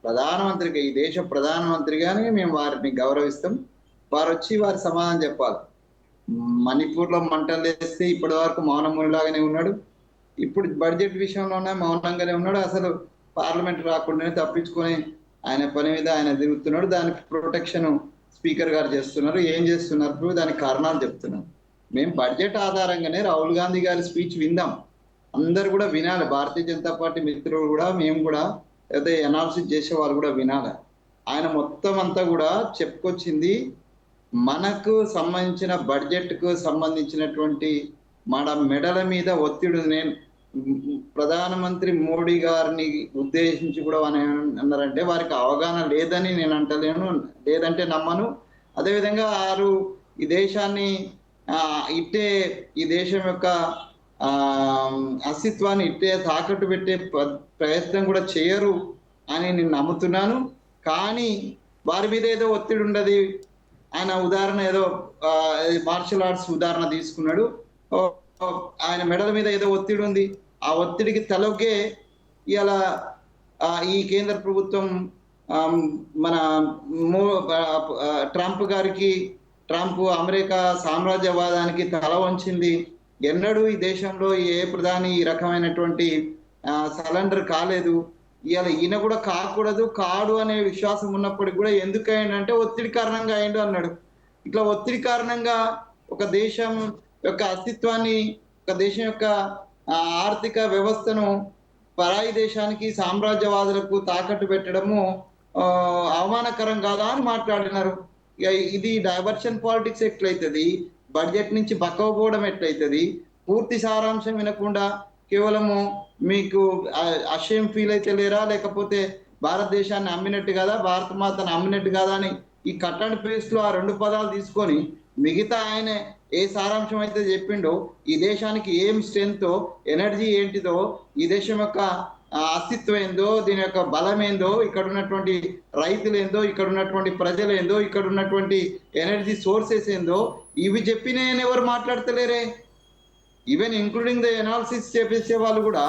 ప్రధానమంత్రిగా, ఈ దేశ ప్రధానమంత్రిగానే మేము వారిని గౌరవిస్తాం. వారు వచ్చి వారి సమాధానం చెప్పాలి. మణిపూర్లో మంటలు వేస్తే ఇప్పటి వరకు మౌనములాగానే ఉన్నాడు. ఇప్పుడు బడ్జెట్ విషయంలోనే మౌనంగానే ఉన్నాడు. అసలు పార్లమెంట్ రాకుండానే తప్పించుకొని ఆయన పని మీద ఆయన తిరుగుతున్నాడు. దానికి ప్రొటెక్షన్ స్పీకర్ గారు చేస్తున్నారు. ఏం చేస్తున్నారు, దానికి కారణాలు చెప్తున్నారు. మేము బడ్జెట్ ఆధారంగానే రాహుల్ గాంధీ గారి స్పీచ్ విందాం, అందరు కూడా వినాలి. భారతీయ జనతా పార్టీ మిత్రులు కూడా, మేము కూడా, అయితే అనాలిసిస్ చేసే వాళ్ళు కూడా వినాలి. ఆయన మొత్తం అంతా కూడా చెప్పుకొచ్చింది మనకు సంబంధించిన బడ్జెట్కు సంబంధించినటువంటి మన మెడల మీద ఒత్తిడి. నేను ప్రధానమంత్రి మోడీ గారిని ఉద్దేశించి కూడా అన్నారంటే వారికి అవగాహన లేదని నేను అంటలేను, లేదంటే నమ్మను. అదేవిధంగా వారు ఈ దేశాన్ని ఇట్టే, ఈ దేశం యొక్క అస్తిత్వాన్ని ఇట్టే తాకట్టు పెట్టే ప్రయత్నం కూడా చేయరు అని నేను నమ్ముతున్నాను. కానీ వారి మీద ఏదో ఒత్తిడి ఉండదు. ఆయన ఉదాహరణ ఏదో మార్షల్ ఆర్ట్స్ ఉదాహరణ తీసుకున్నాడు. ఆయన మెడల మీద ఏదో ఒత్తిడి ఉంది. ఆ ఒత్తిడికి తలొగ్గే ఇలా ఈ కేంద్ర ప్రభుత్వం మన ట్రంప్ అమెరికా సామ్రాజ్యవాదానికి తల వంచింది. ఎన్నడూ ఈ దేశంలో ఏ ప్రధాని ఈ రకమైనటువంటి సరెండర్ కాలేదు. ఇవాళ ఈయన కూడా కాకూడదు, కాడు అనే విశ్వాసం ఉన్నప్పటికీ కూడా ఎందుకు అయిందంటే ఒత్తిడి కారణంగా అయిండు అన్నాడు. ఇట్లా ఒత్తిడి కారణంగా ఒక దేశం యొక్క అస్తిత్వాన్ని, ఒక దేశం యొక్క ఆర్థిక వ్యవస్థను పరాయి దేశానికి, సామ్రాజ్యవాదులకు తాకట్టు పెట్టడము అవమానకరం కాదా అని మాట్లాడినారు. ఇది డైవర్షన్ పాలిటిక్స్ ఎట్లయితుంది, బడ్జెట్ నుంచి బక్కవపోవడం ఎట్లయితుంది, పూర్తి సారాంశం వినకుండా కేవలము మీకు అషయం ఫీల్ అయితే లేరా, లేకపోతే భారతదేశాన్ని అమ్మినట్టు కదా, భారత మాతను అమ్మినట్టు కదా అని ఈ కట్ అండ్ పేస్ట్ లో ఆ రెండు పదాలు తీసుకొని మిగతా ఆయన ఏ సారాంశం అయితే చెప్పిండో, ఈ దేశానికి ఏం స్ట్రెంగ్తో, ఎనర్జీ ఏంటిదో, ఈ దేశం యొక్క అస్తిత్వం ఏందో, దీని యొక్క బలం ఏందో, ఇక్కడ ఉన్నటువంటి రైతులు ఏందో, ఇక్కడ ఉన్నటువంటి ప్రజలు ఏందో, ఇక్కడ ఉన్నటువంటి ఎనర్జీ సోర్సెస్ ఏందో, ఇవి చెప్పిన ఎవరు మాట్లాడతలేరే. ఈవెన్ ఇంక్లూడింగ్ ద ఎనాలిసిస్ చేసే వాళ్ళు కూడా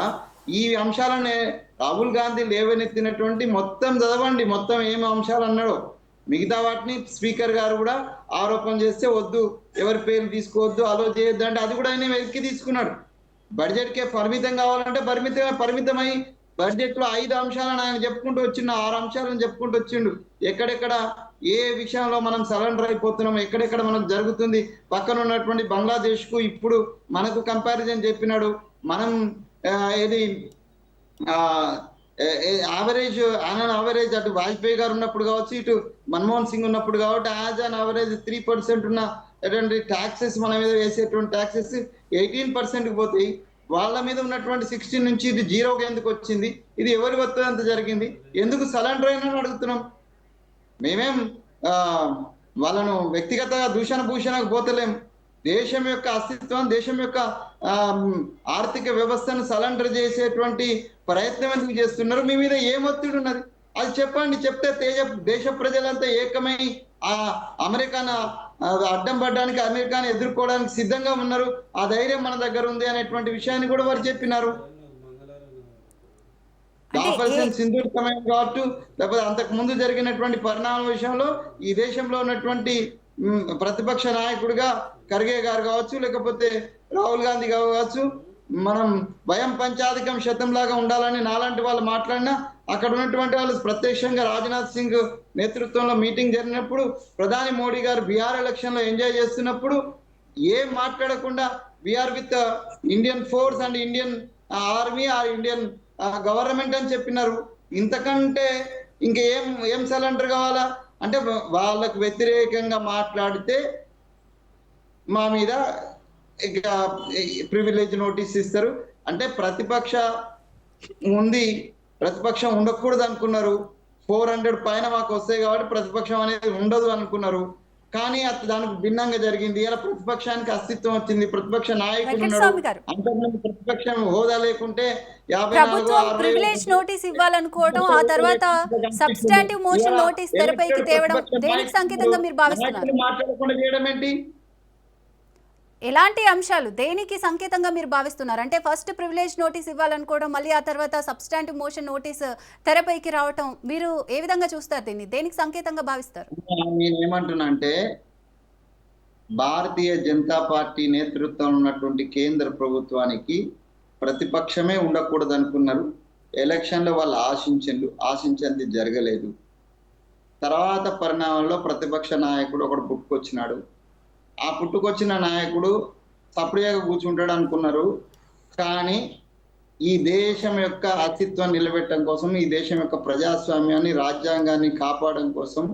ఈ అంశాలనే రాహుల్ గాంధీ లేవనెత్తినటువంటి మొత్తం చదవండి, మొత్తం ఏం అంశాలు అన్నాడో. మిగతా వాటిని స్పీకర్ గారు కూడా ఆరోపణ చేస్తే వద్దు, ఎవరి పేర్లు తీసుకోవద్దు, అలో చేయొద్దు అంటే అది కూడా ఆయన వెనక్కి తీసుకున్నాడు. బడ్జెట్కే పరిమితం కావాలంటే పరిమితమై బడ్జెట్ లో 5 అంశాలను ఆయన చెప్పుకుంటూ వచ్చిండు, 6 అంశాలను చెప్పుకుంటూ వచ్చిండు. ఎక్కడెక్కడ ఏ విషయంలో మనం సరెండర్ అయిపోతున్నాం, ఎక్కడెక్కడ మనకు జరుగుతుంది, పక్కన ఉన్నటువంటి బంగ్లాదేశ్ కు ఇప్పుడు మనకు కంపారిజన్ చెప్పినాడు. మనం ఏది యావరేజ్ అటు వాజ్పేయి గారు ఉన్నప్పుడు కావచ్చు, ఇటు మన్మోహన్ సింగ్ ఉన్నప్పుడు కాబట్టి యాజ్ అన్ యావరేజ్ 3% ఉన్న ట్యాక్సెస్ మన మీద వేసేటువంటి ట్యాక్సెస్ 18% పోతాయి. వాళ్ళ మీద ఉన్నటువంటి 16 నుంచి ఇది 0కి ఎందుకు వచ్చింది, ఇది ఎవరి వత్తంత జరిగింది, ఎందుకు సరెండర్ అయినా అడుగుతున్నాం. మేమేం వాళ్ళను వ్యక్తిగత దూషణ భూషణకు పోతలేం. దేశం యొక్క అస్తిత్వం, దేశం యొక్క ఆర్థిక వ్యవస్థను సరెండర్ చేసేటువంటి ప్రయత్నం ఎందుకు చేస్తున్నారు, మీ మీద ఏం ఒత్తిడి ఉన్నది అది చెప్పండి. చెప్తే దేశ ప్రజలంతా ఏకమై ఆ అమెరికన్ అడ్డం పడడానికి అమెరికాని ఎదుర్కోవడానికి సిద్ధంగా ఉన్నారు. ఆ ధైర్యం మన దగ్గర ఉంది అనేటువంటి విషయాన్ని కూడా వారు చెప్పినారు. ఆపరేషన్ సింధూర్ సమయం కావచ్చు, లేకపోతే అంతకు ముందు జరిగినటువంటి పరిణామం విషయంలో ఈ దేశంలో ఉన్నటువంటి ప్రతిపక్ష నాయకుడిగా ఖర్గే గారు కావచ్చు, లేకపోతే రాహుల్ గాంధీ కావచ్చు, మనం భయం పంచాధికం శతం లాగా ఉండాలని నాలాంటి వాళ్ళు మాట్లాడినా, అక్కడ ఉన్నటువంటి వాళ్ళు ప్రత్యక్షంగా రాజ్నాథ్ సింగ్ నేతృత్వంలో మీటింగ్ జరిగినప్పుడు, ప్రధాని మోడీ గారు బీహార్ ఎలక్షన్ లో ఎంజాయ్ చేస్తున్నప్పుడు ఏం మాట్లాడకుండా we're with Indian force and Indian army or Indian government అని చెప్పినారు. ఇంతకంటే ఏం సరెండర్ కావాలా? అంటే వాళ్ళకు వ్యతిరేకంగా మాట్లాడితే మా మీద ఇక ప్రివిలేజ్ నోటీస్ ఇస్తారు. అంటే ప్రతిపక్షం ఉండకూడదు అనుకున్నారు. 400 పైన మాకు వస్తాయి కాబట్టి ప్రతిపక్షం అనేది ఉండదు అనుకున్నారు. కానీ దానికి భిన్నంగా జరిగింది. ఇలా ప్రతిపక్షానికి అస్తిత్వం వచ్చింది, ప్రతిపక్ష నాయకుడు ఉన్నాడు. అంతకుముందు ప్రతిపక్షం హోదా లేకుంటే
ప్రభుత్వం ప్రివిలేజ్ నోటీస్ ఇవ్వాలనుకోవడం, ఆ తర్వాత సబ్స్టాంటివ్ మోషన్ నోటీస్ తెరపైకి తేవడం దేనికి సంకేతంగా మీరు భావిస్తున్నారు?
మాట్లాడకుండా చేయడం ఏంటి?
ఎలాంటి అంశాలు దేనికి సంకేతంగా మీరు భావిస్తున్నారు? అంటే ఫస్ట్ ప్రివిలేజ్ నోటీస్ ఇవ్వాలనుకోవడం, మళ్ళీ ఆ తర్వాత సబ్స్టాంటివ్ మోషన్ నోటీస్ తెరపైకి రావటం, మీరు ఏ విధంగా చూస్తారు? దీన్ని దేనికి సంకేతంగా భావిస్తారు?
నేనేమంటున్నా అంటే, భారతీయ జనతా పార్టీ నేతృత్వం ఉన్నటువంటి కేంద్ర ప్రభుత్వానికి ప్రతిపక్షమే ఉండకూడదు అనుకున్నారు. ఎలక్షన్లో వాళ్ళు ఆశించింది జరగలేదు. తర్వాత పరిణామంలో ప్రతిపక్ష నాయకుడు ఒకడు పుట్టుకొచ్చినాడు. ఆ పుట్టుకొచ్చిన నాయకుడు సపరేట్గా కూర్చుంటాడు అనుకున్నారు. కానీ ఈ దేశం యొక్క అస్తిత్వం నిలబెట్టడం కోసం, ఈ దేశం యొక్క ప్రజాస్వామ్యాన్ని, రాజ్యాంగాన్ని కాపాడడం కోసం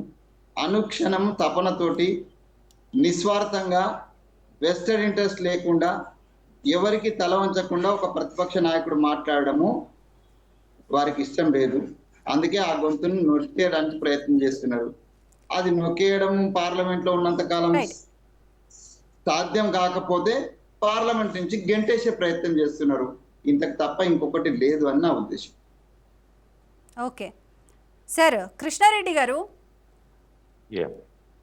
అనుక్షణం తపనతోటి నిస్వార్థంగా వెస్టెడ్ ఇంట్రెస్ట్ లేకుండా ఎవరికి తల వంచకుండా ఒక ప్రతిపక్ష నాయకుడు మాట్లాడడము వారికి ఇష్టం లేదు. అందుకే ఆ గొంతును నొక్కేయడానికి ప్రయత్నం చేస్తున్నారు. అది నొక్కేయడం పార్లమెంట్లో ఉన్నంతకాలం సాధ్యం కాకపోతే పార్లమెంట్ నుంచి గెంటేసే ప్రయత్నం చేస్తున్నారు. ఇంతకు తప్ప ఇంకొకటి లేదు అని నా ఉద్దేశం.
ఓకే సార్, కృష్ణారెడ్డి గారు,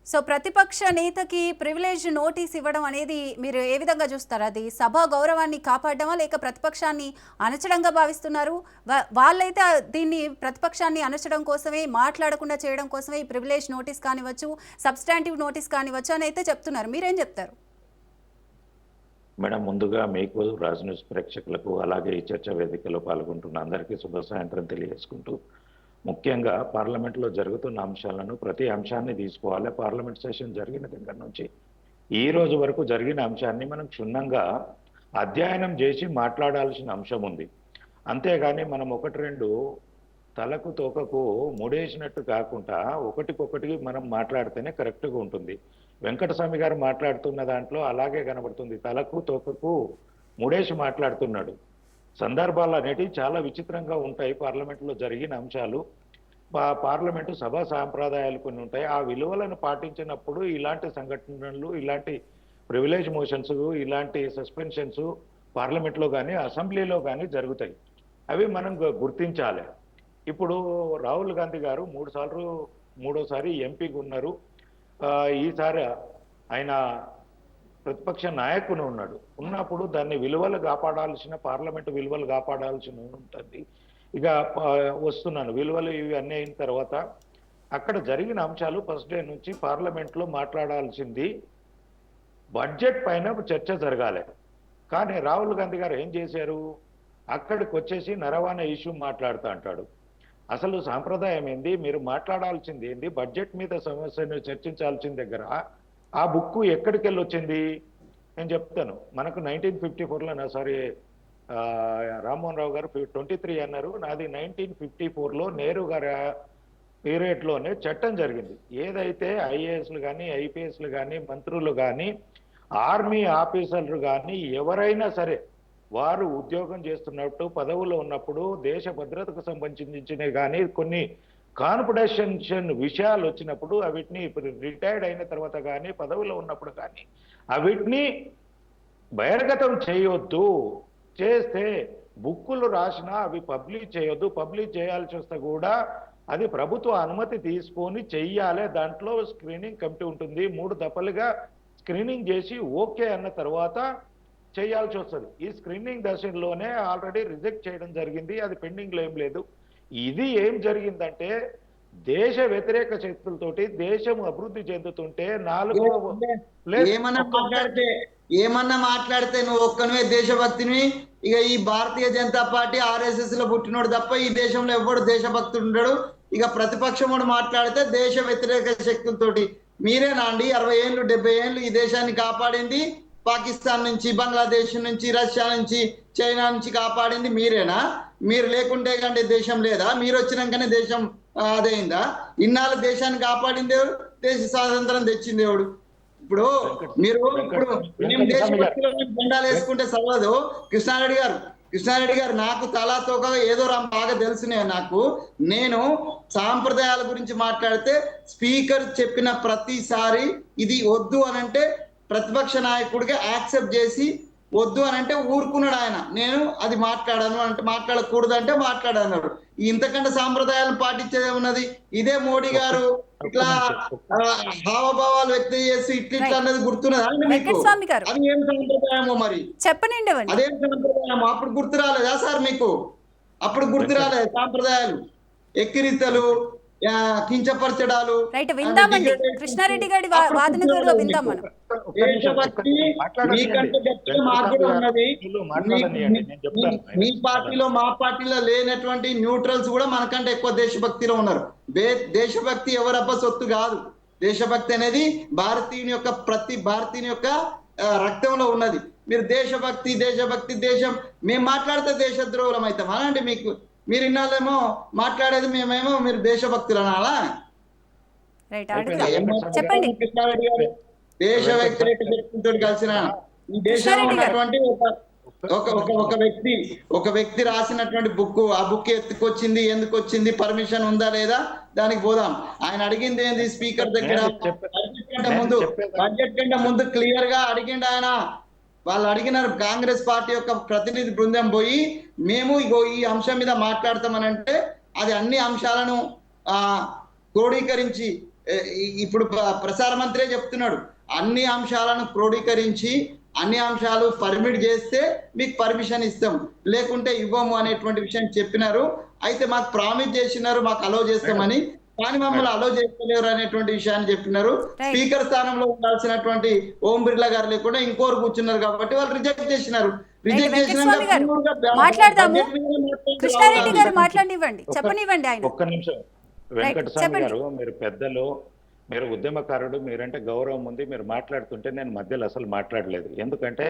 సో ప్రతిపక్ష నేతకి ప్రివిలేజ్ నోటీస్ ఇవ్వడం అనేది మీరు ఏ విధంగా చూస్తారు? అది సభా గౌరవాన్ని కాపాడడమా లేక ప్రతిపక్షాన్ని అణచడంగా భావిస్తున్నారు? వాళ్ళైతే దీన్ని ప్రతిపక్షాన్ని అణచడం కోసమే, మాట్లాడకుండా చేయడం కోసమే ఈ ప్రివిలేజ్ నోటీస్ కానివచ్చు, సబ్స్టాంటివ్ నోటీస్ కానివచ్చు అని అయితే చెప్తున్నారు. మీరేం చెప్తారు?
మేడం, ముందుగా మీకు, రాజ్ న్యూస్ ప్రేక్షకులకు, అలాగే ఈ చర్చా వేదికలో పాల్గొంటున్న అందరికీ శుభ సాయంత్రం తెలియజేసుకుంటూ, ముఖ్యంగా పార్లమెంట్లో జరుగుతున్న అంశాలను, ప్రతి అంశాన్ని తీసుకోవాలి. పార్లమెంట్ సెషన్ జరిగిన దగ్గర నుంచి ఈ రోజు వరకు జరిగిన అంశాన్ని మనం క్షుణ్ణంగా అధ్యయనం చేసి మాట్లాడాల్సిన అంశం ఉంది. అంతేగాని మనం ఒకటి రెండు తలకు తోకకు ముడేసినట్టు కాకుండా ఒకటికొకటి మనం మాట్లాడితేనే కరెక్ట్గా ఉంటుంది. వెంకటస్వామి గారు మాట్లాడుతున్న దాంట్లో అలాగే కనబడుతుంది, తలకు తోకకు ముడేసి మాట్లాడుతున్నాడు. సందర్భాలు అనేటివి చాలా విచిత్రంగా ఉంటాయి. పార్లమెంట్లో జరిగిన అంశాలు, పార్లమెంటు సభా సాంప్రదాయాలు కొన్ని ఉంటాయి. ఆ విలువలను పాటించినప్పుడు ఇలాంటి సంఘటనలు, ఇలాంటి ప్రివిలేజ్ మోషన్స్, ఇలాంటి సస్పెన్షన్స్ పార్లమెంట్లో కానీ అసెంబ్లీలో కానీ జరుగుతాయి. అవి మనం గుర్తించాలి. ఇప్పుడు రాహుల్ గాంధీ గారు మూడోసారి ఎంపీగా ఉన్నారు. ఈసారి ఆయన ప్రతిపక్ష నాయకుడు ఉన్నప్పుడు దాన్ని విలువలు కాపాడాల్సిన, పార్లమెంటు విలువలు కాపాడాల్సిన ఉంటుంది. ఇక వస్తున్నాను, విలువలు ఇవి అన్నీ అయిన తర్వాత అక్కడ జరిగిన అంశాలు ఫస్ట్ డే నుంచి పార్లమెంట్లో మాట్లాడాల్సింది బడ్జెట్ పైన చర్చ జరగాలి. కానీ రాహుల్ గాంధీ గారు ఏం చేశారు, అక్కడికి వచ్చేసి నరవాణా ఇష్యూ మాట్లాడుతూ అంటాడు. అసలు సాంప్రదాయం ఏంది, మీరు మాట్లాడాల్సింది ఏంది, బడ్జెట్ మీద సమస్యను చర్చించాల్సిన దగ్గర ఆ బుక్ ఎక్కడికి వెళ్ళి వచ్చింది నేను చెప్తాను. మనకు 1954లో సారీ రామ్మోహన్ రావు గారు 23 అన్నారు, నాది 1954లో నెహ్రూ గారి పీరియడ్లోనే చట్టం జరిగింది. ఏదైతే ఐఏఎస్లు కానీ, ఐపీఎస్లు కానీ, మంత్రులు కానీ, ఆర్మీ ఆఫీసర్లు కానీ ఎవరైనా సరే వారు ఉద్యోగం చేస్తున్నట్టు పదవుల్లో ఉన్నప్పుడు దేశ భద్రతకు సంబంధించినవి కానీ కొన్ని కాన్ఫిడెన్షియల్ విషయాలు వచ్చినప్పుడు అవిటిని రిటైర్డ్ అయిన తర్వాత కానీ, పదవిలో ఉన్నప్పుడు కానీ అవిటిని బహిర్గతం చేయొద్దు. చేస్తే బుక్కులు రాసినా అవి పబ్లిష్ చేయొద్దు. పబ్లిష్ చేయాల్సి వస్తే కూడా అది ప్రభుత్వ అనుమతి తీసుకొని చెయ్యాలి. దాంట్లో స్క్రీనింగ్ కమిటీ ఉంటుంది. 3 దఫలుగా స్క్రీనింగ్ చేసి ఓకే అన్న తర్వాత చేయాల్సి వస్తుంది. ఈ స్క్రీనింగ్ దశలోనే ఆల్రెడీ రిజెక్ట్ చేయడం జరిగింది. అది పెండింగ్లో ఏం లేదు. ఇది ఏం జరిగిందంటే దేశ వ్యతిరేక శక్తులతోటి దేశం అభివృద్ధి చెందుతుంటే 4
ఏమన్నా మాట్లాడితే నువ్వు ఒక్కనివే దేశభక్తిని. ఇక ఈ భారతీయ జనతా పార్టీ RSS లో పుట్టినోడు తప్ప ఈ దేశంలో ఎవడు దేశభక్తుడు ఉండడు. ఇక ప్రతిపక్షం మాట్లాడితే దేశ వ్యతిరేక శక్తులతోటి మీరేనా అండి 60 ఏళ్ళు 70 ఏళ్ళు ఈ దేశాన్ని కాపాడింది? పాకిస్తాన్ నుంచి, బంగ్లాదేశ్ నుంచి, రష్యా నుంచి, చైనా నుంచి కాపాడింది మీరేనా? మీరు లేకుంటే కంటే దేశం లేదా? మీరు వచ్చినాకనే దేశం అదైందా? ఇన్నాళ్ళు దేశాన్ని కాపాడింది ఎవడు? దేశ స్వాతంత్రం తెచ్చింది ఎవడు? ఇప్పుడు మీరు మేము దేశభక్తిలో జెండాలు వేసుకుంటే సర్వదు. కృష్ణారెడ్డి గారు నాకు తలా తోక ఏదో బాగా తెలుసునే నాకు. నేను సాంప్రదాయాల గురించి మాట్లాడితే స్పీకర్ చెప్పిన ప్రతిసారి ఇది వద్దు అనంటే ప్రతిపక్ష నాయకుడిగా యాక్సెప్ట్ చేసి వద్దు అనంటే ఊరుకున్నాడు ఆయన. నేను అది మాట్లాడాను అంటే మాట్లాడకూడదు అంటే మాట్లాడన్నాడు. ఇంతకంటే సాంప్రదాయాలను పాటించేదే ఉన్నది. ఇదే మోడీ గారు ఇట్లా హావభావాలు వ్యక్తం చేసి ఇట్లా అన్నది గుర్తున్నదా మీకు? అది ఏం సాంప్రదాయమో మరి
చెప్పనండి.
అదేం సాంప్రదాయమో అప్పుడు గుర్తు రాలేదా సార్ మీకు? అప్పుడు గుర్తు రాలేదు సాంప్రదాయాలు, ఎక్కిరితలు, కించపరచడాలు.
విందామండి కృష్ణారెడ్డి గారి వాదన కూడా విందాం మనం.
దేశభక్తి మీకంటే గట్టిగా మాకు ఉన్నది. మీ పార్టీలో మా పార్టీలో లేనటువంటి న్యూట్రల్స్ కూడా మనకంటే ఎక్కువ దేశభక్తిలో ఉన్నారు. దేశభక్తి ఎవరబ్బా సొత్తు కాదు. దేశభక్తి అనేది భారతీయుని యొక్క ప్రతి భారతీయుని యొక్క రక్తంలో ఉన్నది. మీరు దేశభక్తి దేశం మేము మాట్లాడితే దేశద్రోహులం అవుతాం అనండి. మీరు ఇన్నాళ్ళేమో మాట్లాడేది మేమేమో మీరు దేశభక్తులు అనాలా?
చెప్పండి.
కృష్ణారెడ్డి గారు దేశ వ్యతిరేక శక్తులతో కలిసిన ఈ దేశంలో ఉన్నటువంటి ఒక వ్యక్తి రాసినటువంటి బుక్, ఆ బుక్ ఎత్తుకొచ్చింది, ఎందుకు వచ్చింది, పర్మిషన్ ఉందా లేదా దానికి పోదాం. ఆయన అడిగింది ఏంది స్పీకర్ దగ్గర బడ్జెట్ కంటే ముందు క్లియర్ గా అడిగిండు ఆయన. వాళ్ళు అడిగినారు, కాంగ్రెస్ పార్టీ యొక్క ప్రతినిధి బృందం పోయి మేము ఇగో ఈ అంశం మీద మాట్లాడతామనంటే అది అన్ని అంశాలను క్రోడీకరించి, ఇప్పుడు ప్రసార మంత్రే చెప్తున్నాడు, అన్ని అంశాలను క్రోడీకరించి అన్ని అంశాలు పర్మిట్ చేస్తే మీకు పర్మిషన్ ఇస్తాం, లేకుంటే ఇవ్వము అనేటువంటి విషయం చెప్పినారు. అయితే మాకు ప్రామిస్ చేసినారు మాకు అలో చేస్తామని, కానీ మమ్మల్ని అలో చేయలేరు అనేటువంటి విషయాన్ని చెప్పినారు. స్పీకర్ స్థానంలో ఉండాల్సినటువంటి ఓం బిర్లా గారు లేకుండా ఇంకోరు కూర్చున్నారు కాబట్టి వాళ్ళు రిజెక్ట్ చేసినారు. రిజెక్ట్
మాట్లాడదాము. కృష్ణారెడ్డి గారు మాట్లాడివ్వండి, చెప్పనివ్వండి. ఆయన
ఒక్క నిమిషం. వెంకటస్వామి గారు, మీరు పెద్దలు, మీరు ఉద్యమకారుడు, మీరంటే గౌరవం ఉంది. మీరు మాట్లాడుతుంటే నేను మధ్యలో అసలు మాట్లాడలేదు. ఎందుకంటే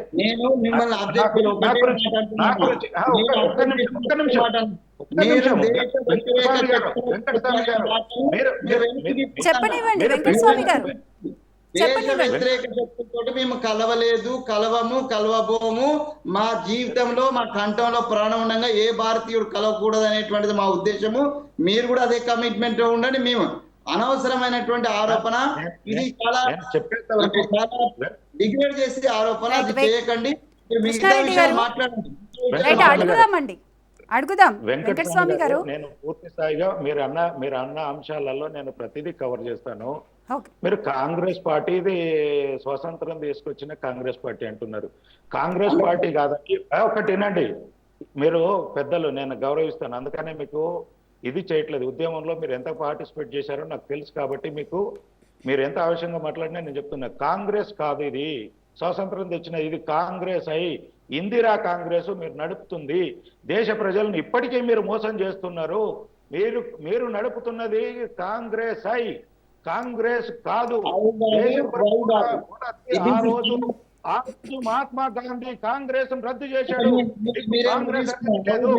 చెప్పనివ్వండి వెంకటస్వామి గారు.
దేశ వ్యతిరేక శక్తులతో మేము కలవలేదు, కలవబోము. మా జీవితంలో మా కంఠంలో ప్రాణం ఉండగా ఏ భారతీయుడు కలవకూడదు అనేటువంటిది మా ఉద్దేశము. మీరు కూడా అదే కమిట్మెంట్ ఉండండి. మేము అనవసరమైనటువంటి ఆరోపణ, ఇది చాలా డిగ్రేడ్ చేసే ఆరోపణ, అది చేయకండి.
అడుగుదాం వెంకటస్వామి గారు.
నేను పూర్తి స్థాయిగా మీరు అన్న అంశాలలో నేను ప్రతిదీ కవర్ చేస్తాను. మీరు కాంగ్రెస్ పార్టీది స్వతంత్రం తీసుకొచ్చిన కాంగ్రెస్ పార్టీ అంటున్నారు. కాంగ్రెస్ పార్టీ కాదండి. ఒకటేనండి, మీరు పెద్దలు, నేను గౌరవిస్తాను, అందుకనే మీకు ఇది చేయట్లేదు. ఉద్యమంలో మీరు ఎంత పార్టిసిపేట్ చేశారో నాకు తెలుసు కాబట్టి మీరు ఎంత ఆవశ్యంగా మాట్లాడినా నేను చెప్తున్నా. కాంగ్రెస్ కాదు ఇది, స్వాతంత్రం తెచ్చిన ఇది కాంగ్రెస్ అయి ఇందిరా కాంగ్రెస్ మీరు నడుపుతుంది. దేశ ప్రజలను ఇప్పటికే మీరు మోసం చేస్తున్నారు. మీరు నడుపుతున్నది కాంగ్రెస్ అయి, కాంగ్రెస్ కాదు. ఆ రోజు మహాత్మా గాంధీ కాంగ్రెస్ రద్దు చేశాడు. కాంగ్రెస్ లేదు.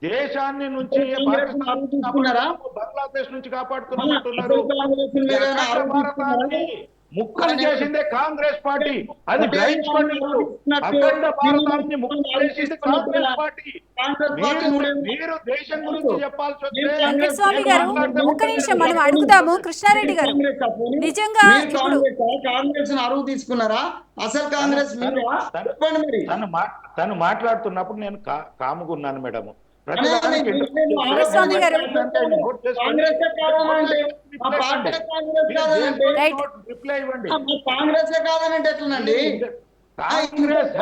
దేశాన్ని నుంచి బంగ్లాదేశ్ నుంచి కాపాడుతున్నట్టున్నారు. ముక్కలు చేసిందే కాంగ్రెస్ పార్టీ. అది గ్రహించుకోండి. అఖండ భారతాన్ని ముక్కలు చేసింది కాంగ్రెస్ పార్టీ. మీరు దేశం గురించి చెప్పాల్సి వస్తే
వెంకటస్వామి గారు ఒక్క నిమిషం మనం అడుగుదాము. కృష్ణారెడ్డి గారు, నిజంగా
కాంగ్రెస్ అరువు తీసుకున్నారా? అసలు కాంగ్రెస్
తను మాట్లాడుతున్నప్పుడు నేను కాముకున్నాను మేడం. ప్రతిదానికి
స్వామి గారు.
కాంగ్రెస్ కాదనంటే మా పార్టీ కాంగ్రెస్ కాదనంటే
రైట్.
రిప్లై ఇవ్వండి.
కాంగ్రెస్ కాదనంటే ఎట్లనండి?
కాంగ్రెస్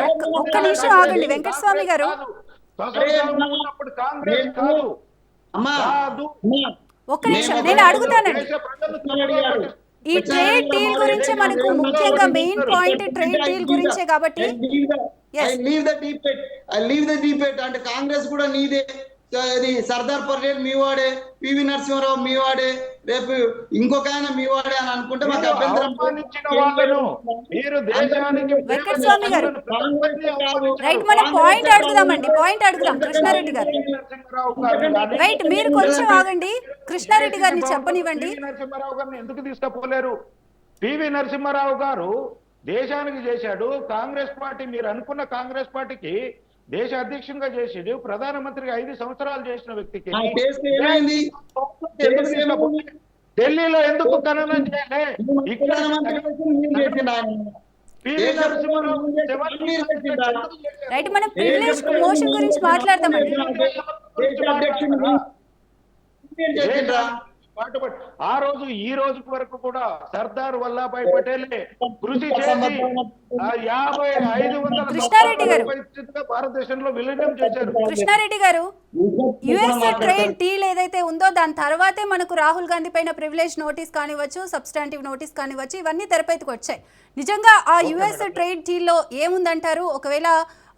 ఒక్క నిమిషం ఆగండి వెంకటస్వామి గారు.
ఉన్నప్పుడు కాంగ్రెస్ కాదు.
అమ్మా
కాదు.
ఒక్క నిమిషం నేను అడుగుతానండి.
దేశ ప్రజలు
ఈ ట్రేడ్ డీల్ గురించి మనకు ముఖ్యంగా మెయిన్ పాయింట్ ట్రేడ్ డీల్ గురించే కాబట్టి
ఐ లీవ్ ద డిబేట్ అంటే కాంగ్రెస్ కూడా నీదే, ఇది సర్దార్ పటేల్ మీ వాడే, పివి నరసింహారావు మీ వాడే, రేపు ఇంకొక ఆయన మీ వాడే అని అనుకుంటే మాకు అభ్యంతరం.
వెంకటస్వామి గారు రైట్, మనం పాయింట్ అడుగుదామండి, పాయింట్ అడుగుదాం. కృష్ణారెడ్డి గారు రైట్, మీరు కొంచెం ఆగండి, కృష్ణారెడ్డి గారిని చెప్పనివ్వండి.
నరసింహారావు గారిని ఎందుకు తీసుకుపోలేరు? పివి నరసింహారావు గారు దేశానికి చేశాడు. కాంగ్రెస్ పార్టీ, మీరు అనుకున్న కాంగ్రెస్ పార్టీకి దేశ అధ్యక్షునిగా చేసాడు. ప్రధానమంత్రిగా 5 సంవత్సరాలు చేసిన వ్యక్తికి ఢిల్లీలో ఎందుకు ఖననం చేయలే? ఇక్కడ
రైట్, మనం ప్రివిలేజ్ మోషన్ గురించి మాట్లాడదామండి.
ఆ రోజు ఈ రోజు వరకు కూడా సర్దార్ వల్లభాయ్ పటేలే కృషి చేసి
కృష్ణారెడ్డి గారు
భారతదేశంలో విలీనం చేశారు.
కృష్ణారెడ్డి గారు, యుఎస్ ట్రేడ్ డీల్ ఏదైతే ఉందో దాని తర్వాతే మనకు రాహుల్ గాంధీ పైన ప్రివిలేజ్ నోటీస్ కానివచ్చు, సబ్స్టాంటివ్ నోటీస్ కానివచ్చు, ఇవన్నీ తెరపైకి వచ్చాయి. నిజంగా ఆ యుఎస్ ట్రేడ్ డీల్లో ఏముందంటారు? ఒకవేళ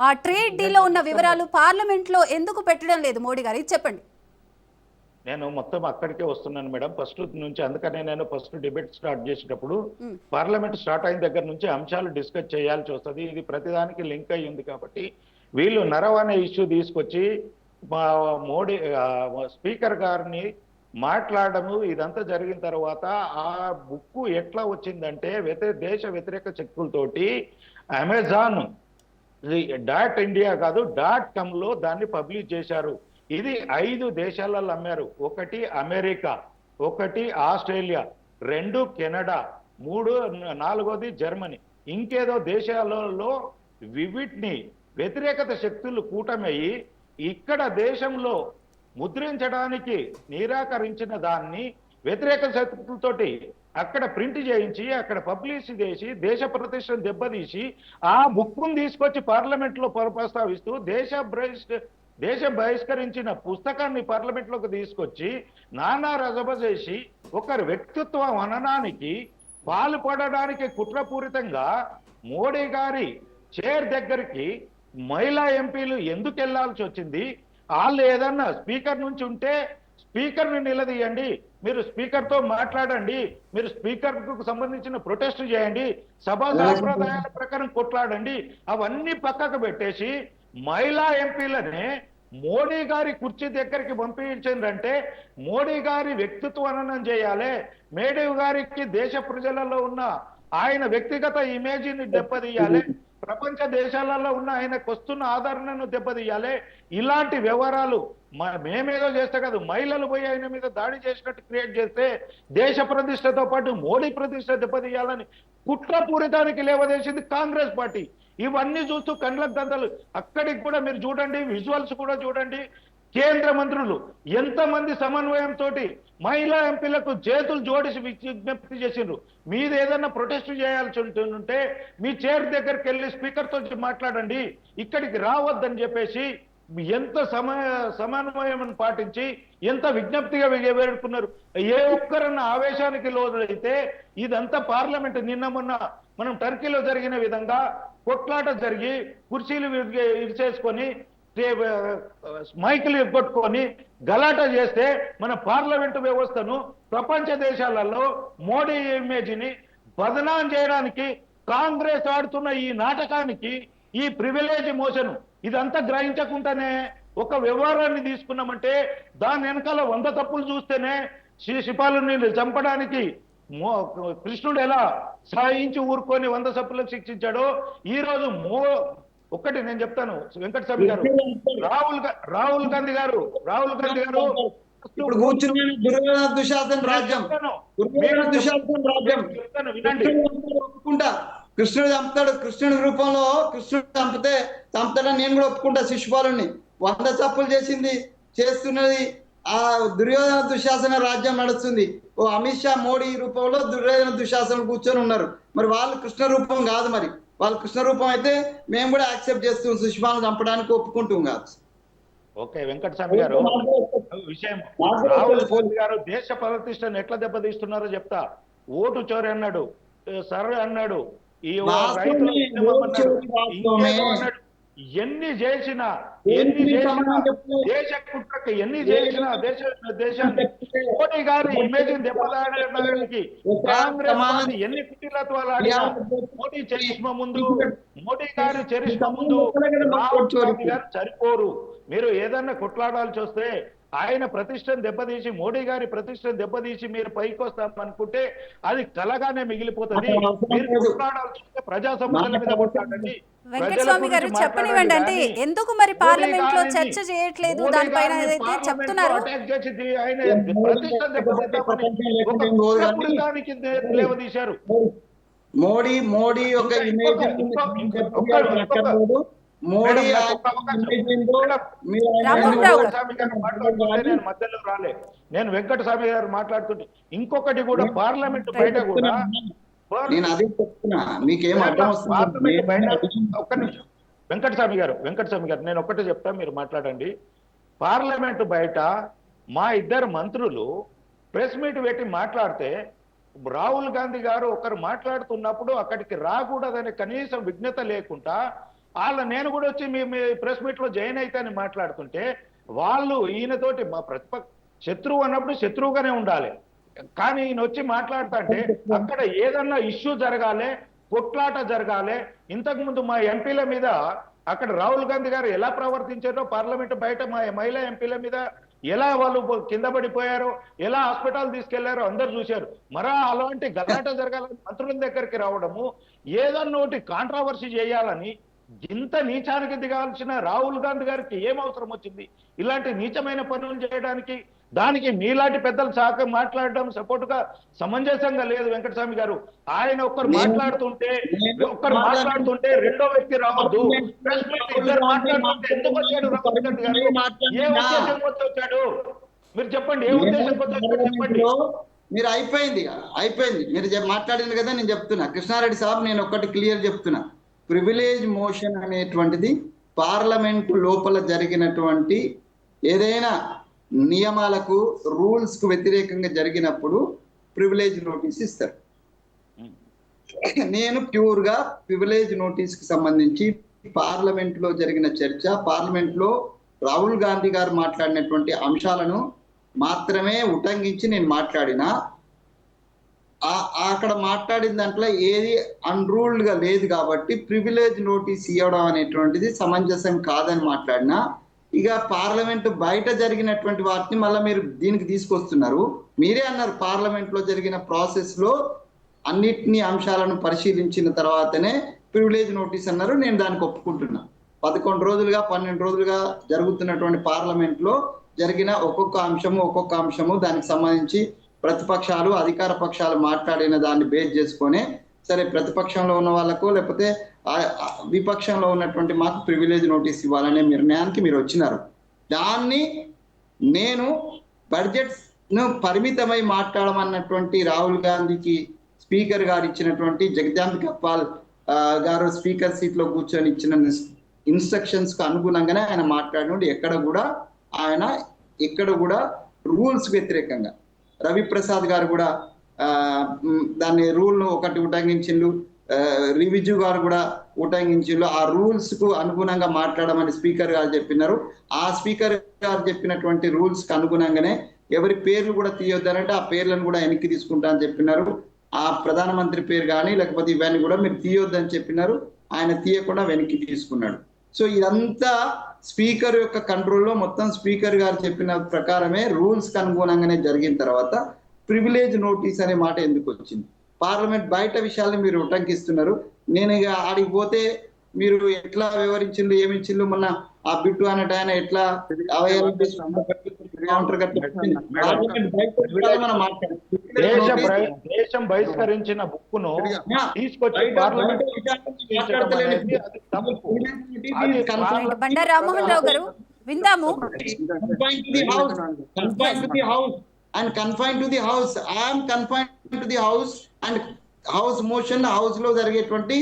ఆ ట్రేడ్ డీల్లో ఉన్న వివరాలు పార్లమెంట్లో ఎందుకు పెట్టడం లేదు మోడీ గారు? ఇది చెప్పండి.
నేను మొత్తం అక్కడికే వస్తున్నాను మేడం, ఫస్ట్ నుంచి. అందుకనే నేను ఫస్ట్ డిబేట్ స్టార్ట్ చేసేటప్పుడు పార్లమెంట్ స్టార్ట్ అయిన దగ్గర నుంచి అంశాలు డిస్కస్ చేయాల్సి వస్తుంది. ఇది ప్రతిదానికి లింక్ అయ్యి ఉంది కాబట్టి వీళ్ళు నరవాణా ఇష్యూ తీసుకొచ్చి మోడీ స్పీకర్ గారిని మాట్లాడము, ఇదంతా జరిగిన తర్వాత ఆ బుక్ ఎట్లా వచ్చిందంటే దేశ వ్యతిరేక శక్తులతోటి అమెజాన్ .ఇండియా కాదు .com దాన్ని పబ్లిష్ చేశారు. ఇది 5 దేశాలలో అమ్మారు. 1 అమెరికా, 1 ఆస్ట్రేలియా, 2 కెనడా, 3 4వది జర్మనీ, ఇంకేదో దేశాలలో వీటిని వ్యతిరేకత శక్తులు కూటమయ్యి ఇక్కడ దేశంలో ముద్రించడానికి నిరాకరించిన దాన్ని వ్యతిరేక శక్తులతోటి అక్కడ ప్రింట్ చేయించి అక్కడ పబ్లిష్ చేసి దేశ ప్రతిష్టను దెబ్బతీసి ఆ బుక్కును తీసుకొచ్చి పార్లమెంట్లో ప్రస్తావిస్తూ దేశం బహిష్కరించిన పుస్తకాన్ని పార్లమెంట్లోకి తీసుకొచ్చి నానా రజబ చేసి ఒకరి వ్యక్తిత్వ హననానికి పాల్పడడానికి కుట్రపూరితంగా మోడీ గారి చైర్ దగ్గరికి మహిళా ఎంపీలు ఎందుకు వెళ్లాల్సి వచ్చింది? వాళ్ళు ఏదన్నా స్పీకర్ నుంచి ఉంటే స్పీకర్ని నిలదీయండి, మీరు స్పీకర్తో మాట్లాడండి, మీరు స్పీకర్కు సంబంధించిన ప్రొటెస్ట్ చేయండి, సభా సాంప్రదాయాల ప్రకారం కొట్లాడండి. అవన్నీ పక్కకు పెట్టేసి మహిళా ఎంపీలనే మోడీ గారి కుర్చీ దగ్గరికి పంపించిందంటే మోడీ గారి వ్యక్తిత్వ హననం చేయాలి, మోడీ గారికి దేశ ప్రజలలో ఉన్న ఆయన వ్యక్తిగత ఇమేజ్ని దెబ్బతీయాలి, ప్రపంచ దేశాలలో ఉన్న ఆయనకు వస్తున్న ఆదరణను దెబ్బతీయాలి. ఇలాంటి వ్యవహారాలు మేమేదో చేస్తే కాదు, మహిళలు పోయి ఆయన మీద దాడి చేసినట్టు క్రియేట్ చేస్తే దేశ ప్రతిష్టతో పాటు మోడీ ప్రతిష్ట దెబ్బతీయాలని కుట్రపూరితానికి లేవదేసింది కాంగ్రెస్ పార్టీ. ఇవన్నీ చూస్తూ కండ్లకు గంతలు. అక్కడికి కూడా మీరు చూడండి, విజువల్స్ కూడా చూడండి. కేంద్ర మంత్రులు ఎంతమంది సమన్వయంతో మహిళా ఎంపీలకు చేతులు జోడిసి విజ్ఞప్తి చేసిండ్రు, మీరు ఏదన్నా ప్రొటెస్ట్ చేయాల్సి ఉంటే మీ చైర్ దగ్గరికి వెళ్ళి స్పీకర్తో మాట్లాడండి, ఇక్కడికి రావద్దని చెప్పేసి ఎంత సమన్వయం పాటించి ఎంత విజ్ఞప్తిగా వేడుకున్నారు. ఏ ఒక్కరన్నా ఆవేశానికి లోనైతే ఇదంతా పార్లమెంట్ నిన్న మొన్న మనం టర్కీలో జరిగిన విధంగా కొట్లాట జరిగి కుర్చీలు ఇరిచేసుకొని మైకులు కొట్టుకొని గలాట చేస్తే మన పార్లమెంటు వ్యవస్థను ప్రపంచ దేశాలలో మోడీ ఇమేజ్ని బదనాం చేయడానికి కాంగ్రెస్ ఆడుతున్న ఈ నాటకానికి ఈ ప్రివిలేజ్ మోషన్ ఇదంతా గ్రహించకుండానే ఒక వ్యవహారాన్ని తీసుకున్నామంటే దాని వెనకాల 100 తప్పులు చూస్తేనే శిపాలని చంపడానికి కృష్ణుడు ఎలా సాయించి ఊరుకొని 100 తప్పులకు శిక్షించాడో ఈ రోజు ఒక్కటి నేను చెప్తాను వెంకటస్వామి గారు, రాహుల్ గాంధీ గారు
ఇప్పుడు కూర్చుని దుశాసన రాజ్యం ఒప్పుకుంటా. కృష్ణుడు చంపుతాడు, కృష్ణుడి రూపంలో కృష్ణుడు చంపుతాడని నేను కూడా ఒప్పుకుంటా. శిశుపాలుని 100 తప్పులు చేసింది చేస్తున్నది ఆ దుర్యోధన దుశ్శాసన రాజ్యం నడుస్తుంది. ఓ అమిత్ షా మోడీ రూపంలో దుర్యోధన దుశ్శాసనం కూర్చొని ఉన్నారు. మరి వాళ్ళు కృష్ణ రూపం కాదు, మరి వాళ్ళు కృష్ణ రూపం అయితే మేము కూడా యాక్సెప్ట్ చేస్తాం, సుష్మాను చంపడానికి ఒప్పుకుంటాం కాదు.
ఓకే వెంకటస్వామి గారు, విషయం రాహుల్ గాంధీ గారు దేశ ప్రతిష్టను ఎట్లా దెబ్బతీస్తున్నారో చెప్తా. ఓటు చోరీ అన్నాడు, సర్వే అన్నాడు, ఈ రైతుల ఉద్యమం అన్నాడు, ఇంకేదో అన్నాడు. ఎన్ని చేసినా దేశ కుట్రకి ఎన్ని చేసినా దేశాన్ని మోడీ గారి ఇమేజ్ దెబ్బతాడడానికి కాంగ్రెస్ పార్టీ ఎన్ని కుటీలత్వాలు ఆడినా మోడీ చరిష్మా ముందు, మోడీ గారి చరిష్మా ముందు రాహుల్ గాంధీ గారు సరిపోరు. మీరు ఏదన్నా కొట్లాడాల్సి వస్తే ఆయన ప్రతిష్టను దెబ్బతీసి, మోడీ గారి ప్రతిష్టను దెబ్బతీసి మీరు పైకి వస్తామనుకుంటే అది కలగానే మిగిలిపోతుంది. మీరు కొట్లాడాల్సి వస్తే ప్రజా సమస్యల మీద కొట్లాడండి.
వెంకటస్వామి గారు చెప్పనివ్వండి, అంటే ఎందుకు మరి పార్లమెంట్ లో చర్చ చేయట్లేదు దానిపైన ఏదైతే చెప్తున్నారు?
లేవదీశారు
మోడీ యొక్క ఇమేజ్ మోడీ
నేను మధ్యలో రాలే, నేను వెంకటస్వామి గారు మాట్లాడుతుంటే ఇంకొకటి కూడా పార్లమెంట్ బయట కూడా
నేను అదే చెప్తున్నా, మీకేం అర్థం వస్తుంది?
ఒక్క నిమిషం వెంకటస్వామి గారు నేను ఒక్కటే చెప్తా, మీరు మాట్లాడండి. పార్లమెంట్ బయట మా ఇద్దరు మంత్రులు ప్రెస్ మీట్ పెట్టి మాట్లాడితే రాహుల్ గాంధీ గారు ఒకరు మాట్లాడుతున్నప్పుడు అక్కడికి రాకూడదనే కనీసం విజ్ఞత లేకుండా నేను కూడా వచ్చి మీ ప్రెస్ మీట్ లో జాయిన్ అయితే అని మాట్లాడుతుంటే వాళ్ళు ఈయనతోటి మా ప్రతిపక్ష శత్రువు అన్నప్పుడు శత్రువుగానే ఉండాలి, కానీ ఈయన వచ్చి మాట్లాడుతుంటే అక్కడ ఏదన్నా ఇష్యూ జరగాలి, కొట్లాట జరగాలి. ఇంతకు ముందు మా ఎంపీల మీద అక్కడ రాహుల్ గాంధీ గారు ఎలా ప్రవర్తించారో పార్లమెంట్ బయట మా మహిళా ఎంపీల మీద ఎలా వాళ్ళు కింద పడిపోయారో, ఎలా హాస్పిటల్ తీసుకెళ్లారో అందరు చూశారు. మరా అలాంటి గలాట జరగాలని మంత్రుల దగ్గరికి రావడము, ఏదన్నా ఒకటి కాంట్రవర్సీ చేయాలని ఇంత నీచానికి దిగాల్సిన రాహుల్ గాంధీ గారికి ఏం అవసరం వచ్చింది ఇలాంటి నీచమైన పనులు చేయడానికి? దానికి మీలాంటి పెద్దలు సాక మాట్లాడడం సపోర్ట్ గా సమంజసంగా లేదు. వెంకటస్వామి గారు ఆయన ఒక్కరు మాట్లాడుతుంటే రెండో వ్యక్తి రావద్దు. ఇద్దరు మాట్లాడుతుంటే ఎందుకు వచ్చాడు రాహుల్ గాంధీ గారు? ఏ ఉద్దేశం కొద్ది వచ్చాడు మీరు చెప్పండి, ఏ ఉద్దేశం కొద్ది వచ్చాడు చెప్పండి.
మీరు అయిపోయింది మీరు మాట్లాడింది కదా, నేను చెప్తున్నా కృష్ణారెడ్డి సాబ్, నేను ఒక్కటి క్లియర్ చెప్తున్నా. ప్రివిలేజ్ మోషన్ అనేటువంటిది పార్లమెంటు లోపల జరిగినటువంటి ఏదైనా నియమాలకు రూల్స్ కు వ్యతిరేకంగా జరిగినప్పుడు ప్రివిలేజ్ నోటీస్ ఇస్తారు. నేను ప్యూర్ గా ప్రివిలేజ్ నోటీస్ కి సంబంధించి పార్లమెంట్ లో జరిగిన చర్చ, పార్లమెంట్ లో రాహుల్ గాంధీ గారు మాట్లాడినటువంటి అంశాలను మాత్రమే ఉటంకించి నేను మాట్లాడినా, అక్కడ మాట్లాడిన దాంట్లో ఏది అన్రూల్డ్ గా లేదు కాబట్టి ప్రివిలేజ్ నోటీస్ ఇవ్వడం అనేటువంటిది సమంజసం కాదని మాట్లాడినా, ఇక పార్లమెంట్ బయట జరిగినటువంటి వాటిని మళ్ళీ మీరు దీనికి తీసుకొస్తున్నారు. మీరే అన్నారు పార్లమెంట్ లో జరిగిన ప్రాసెస్ లో అన్నిటినీ అంశాలను పరిశీలించిన తర్వాతనే ప్రివిలేజ్ నోటీస్ అన్నారు. నేను దానికి ఒప్పుకుంటున్నా. 11 రోజులుగా 12 రోజులుగా జరుగుతున్నటువంటి పార్లమెంట్ లో జరిగిన ఒక్కొక్క అంశము దానికి సంబంధించి ప్రతిపక్షాలు అధికార పక్షాలు మాట్లాడిన దాన్ని బేస్ చేసుకొని, సరే ప్రతిపక్షంలో ఉన్న వాళ్ళకు లేకపోతే విపక్షంలో ఉన్నటువంటి మాకు ప్రివిలేజ్ నోటీస్ ఇవ్వాలనే నిర్ణయానికి మీరు వచ్చినారు. దాన్ని నేను బడ్జెట్స్ ను పరిమితమై మాట్లాడమన్నటువంటి రాహుల్ గాంధీకి స్పీకర్ గారు ఇచ్చినటువంటి జగదాంబిక పాల్ గారు స్పీకర్ సీట్ లో కూర్చొని ఇచ్చిన ఇన్స్ట్రక్షన్స్ కు అనుగుణంగానే ఆయన మాట్లాడినప్పుడు ఎక్కడ కూడా రూల్స్ వ్యతిరేకంగా రవి ప్రసాద్ గారు కూడా దాన్ని రూల్ ఒకటి ఉటంకించిండు, రివిజు గారు కూడా ఉటంకించిండు. ఆ రూల్స్ కు అనుగుణంగా మాట్లాడమని స్పీకర్ గారు చెప్పినారు. ఆ స్పీకర్ గారు చెప్పినటువంటి రూల్స్ కు అనుగుణంగానే ఎవరి పేర్లు కూడా తీయొద్దనంటే ఆ పేర్లను కూడా వెనక్కి తీసుకుంటా అని చెప్పినారు. ఆ ప్రధానమంత్రి పేరు కానీ లేకపోతే ఇవన్నీ కూడా మీరు తీయొద్దని చెప్పినారు. ఆయన తీయకుండా వెనక్కి తీసుకున్నాడు. సో ఇదంతా స్పీకర్ యొక్క కంట్రోల్లో, మొత్తం స్పీకర్ గారు చెప్పిన ప్రకారమే రూల్స్ కి అనుగుణంగానే జరిగిన తర్వాత ప్రివిలేజ్ నోటీస్ అనే మాట ఎందుకు వచ్చింది? పార్లమెంట్ బయట విషయాల్ని మీరు ఉటంకిస్తున్నారు. నేను ఇక ఆడికి పోతే మీరు ఎట్లా వివరించిండ్రు, ఏమిచ్చిండ్రు, మొన్న ఆ బిట్టు అన్నట్టు ఆయన ఎట్లా
దేశం బహిష్కరించిన బుక్ ను తీసుకొచ్చి
బండారు రామ్మోహన్ రావు గారు విందాము.
Confined to the house, confined to the house, and confined to the house. I am confined to the house and house motion house లో జరిగేటువంటి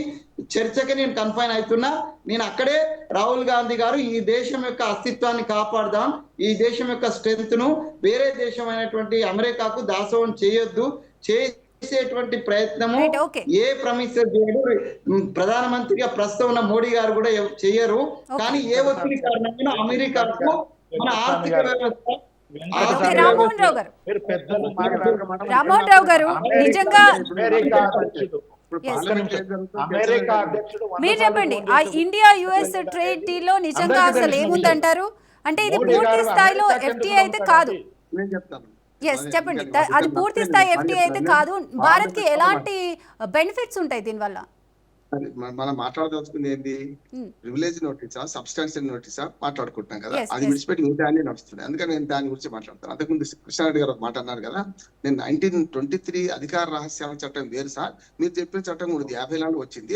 చర్చకి నేను కన్ఫైన్ అవుతున్నా. నేను అక్కడే రాహుల్ గాంధీ గారు ఈ దేశం యొక్క అస్తిత్వాన్ని కాపాడదాం, ఈ దేశం యొక్క స్ట్రెంత్ ను వేరే దేశమైనటువంటి అమెరికాకు దాసోహం చేయొద్దు, చేసేటువంటి ప్రయత్నము
Right, okay.
ఏ ప్రమిసర్ చేయడు. ప్రధానమంత్రిగా ప్రస్తుతం ఉన్న మోడీ గారు కూడా చెయ్యరు. కానీ ఏ ఒత్తిడి కారణంగా అమెరికాకు మన ఆర్థిక వ్యవస్థ
ఓకే, రామ్మోహన్ రావు గారు,
మీరు పెద్దలు
రామ్మోహన్ రావు గారు, నిజంగా
అమెరికా అధ్యక్షుడు
Yes.
అమెరికా అధ్యక్షుడు
మీరు చెప్పండి, ఆ ఇండియా యుఎస్ ట్రేడ్ డీల్ లో నిజంగా అసలు ఏముందంటారు? అంటే ఇది పూర్తి స్థాయిలో ఎఫ్టీఐ అయితే కాదు.
నేను చెప్తాను.
ఎస్, చెప్పండి. అది పూర్తి స్థాయి ఎఫ్టీఐ అయితే కాదు. భారత్ కి ఎలాంటి బెనిఫిట్స్ ఉంటాయి దీనివల్ల?
మనం మాట్లాడదలుచుకుంది ఏంటి,
Hmm.
ప్రివిలేజ్ నోటీసా సబ్స్టాన్షియల్ నోటీసా మాట్లాడుకుంటున్నాం కదా.
Yes,
అది
yes.
విడిచిపెట్టి మిగతా అన్ని నడుస్తున్నాయి. అందుకని నేను దాని గురించి మాట్లాడతాను. అంతకుముందు కృష్ణారెడ్డి గారు ఒక మాట అన్నారు కదా, నేను 1923 అధికార రహస్యాల చట్టం వేరు సార్, మీరు చెప్పిన చట్టం కూడా 54 వచ్చింది,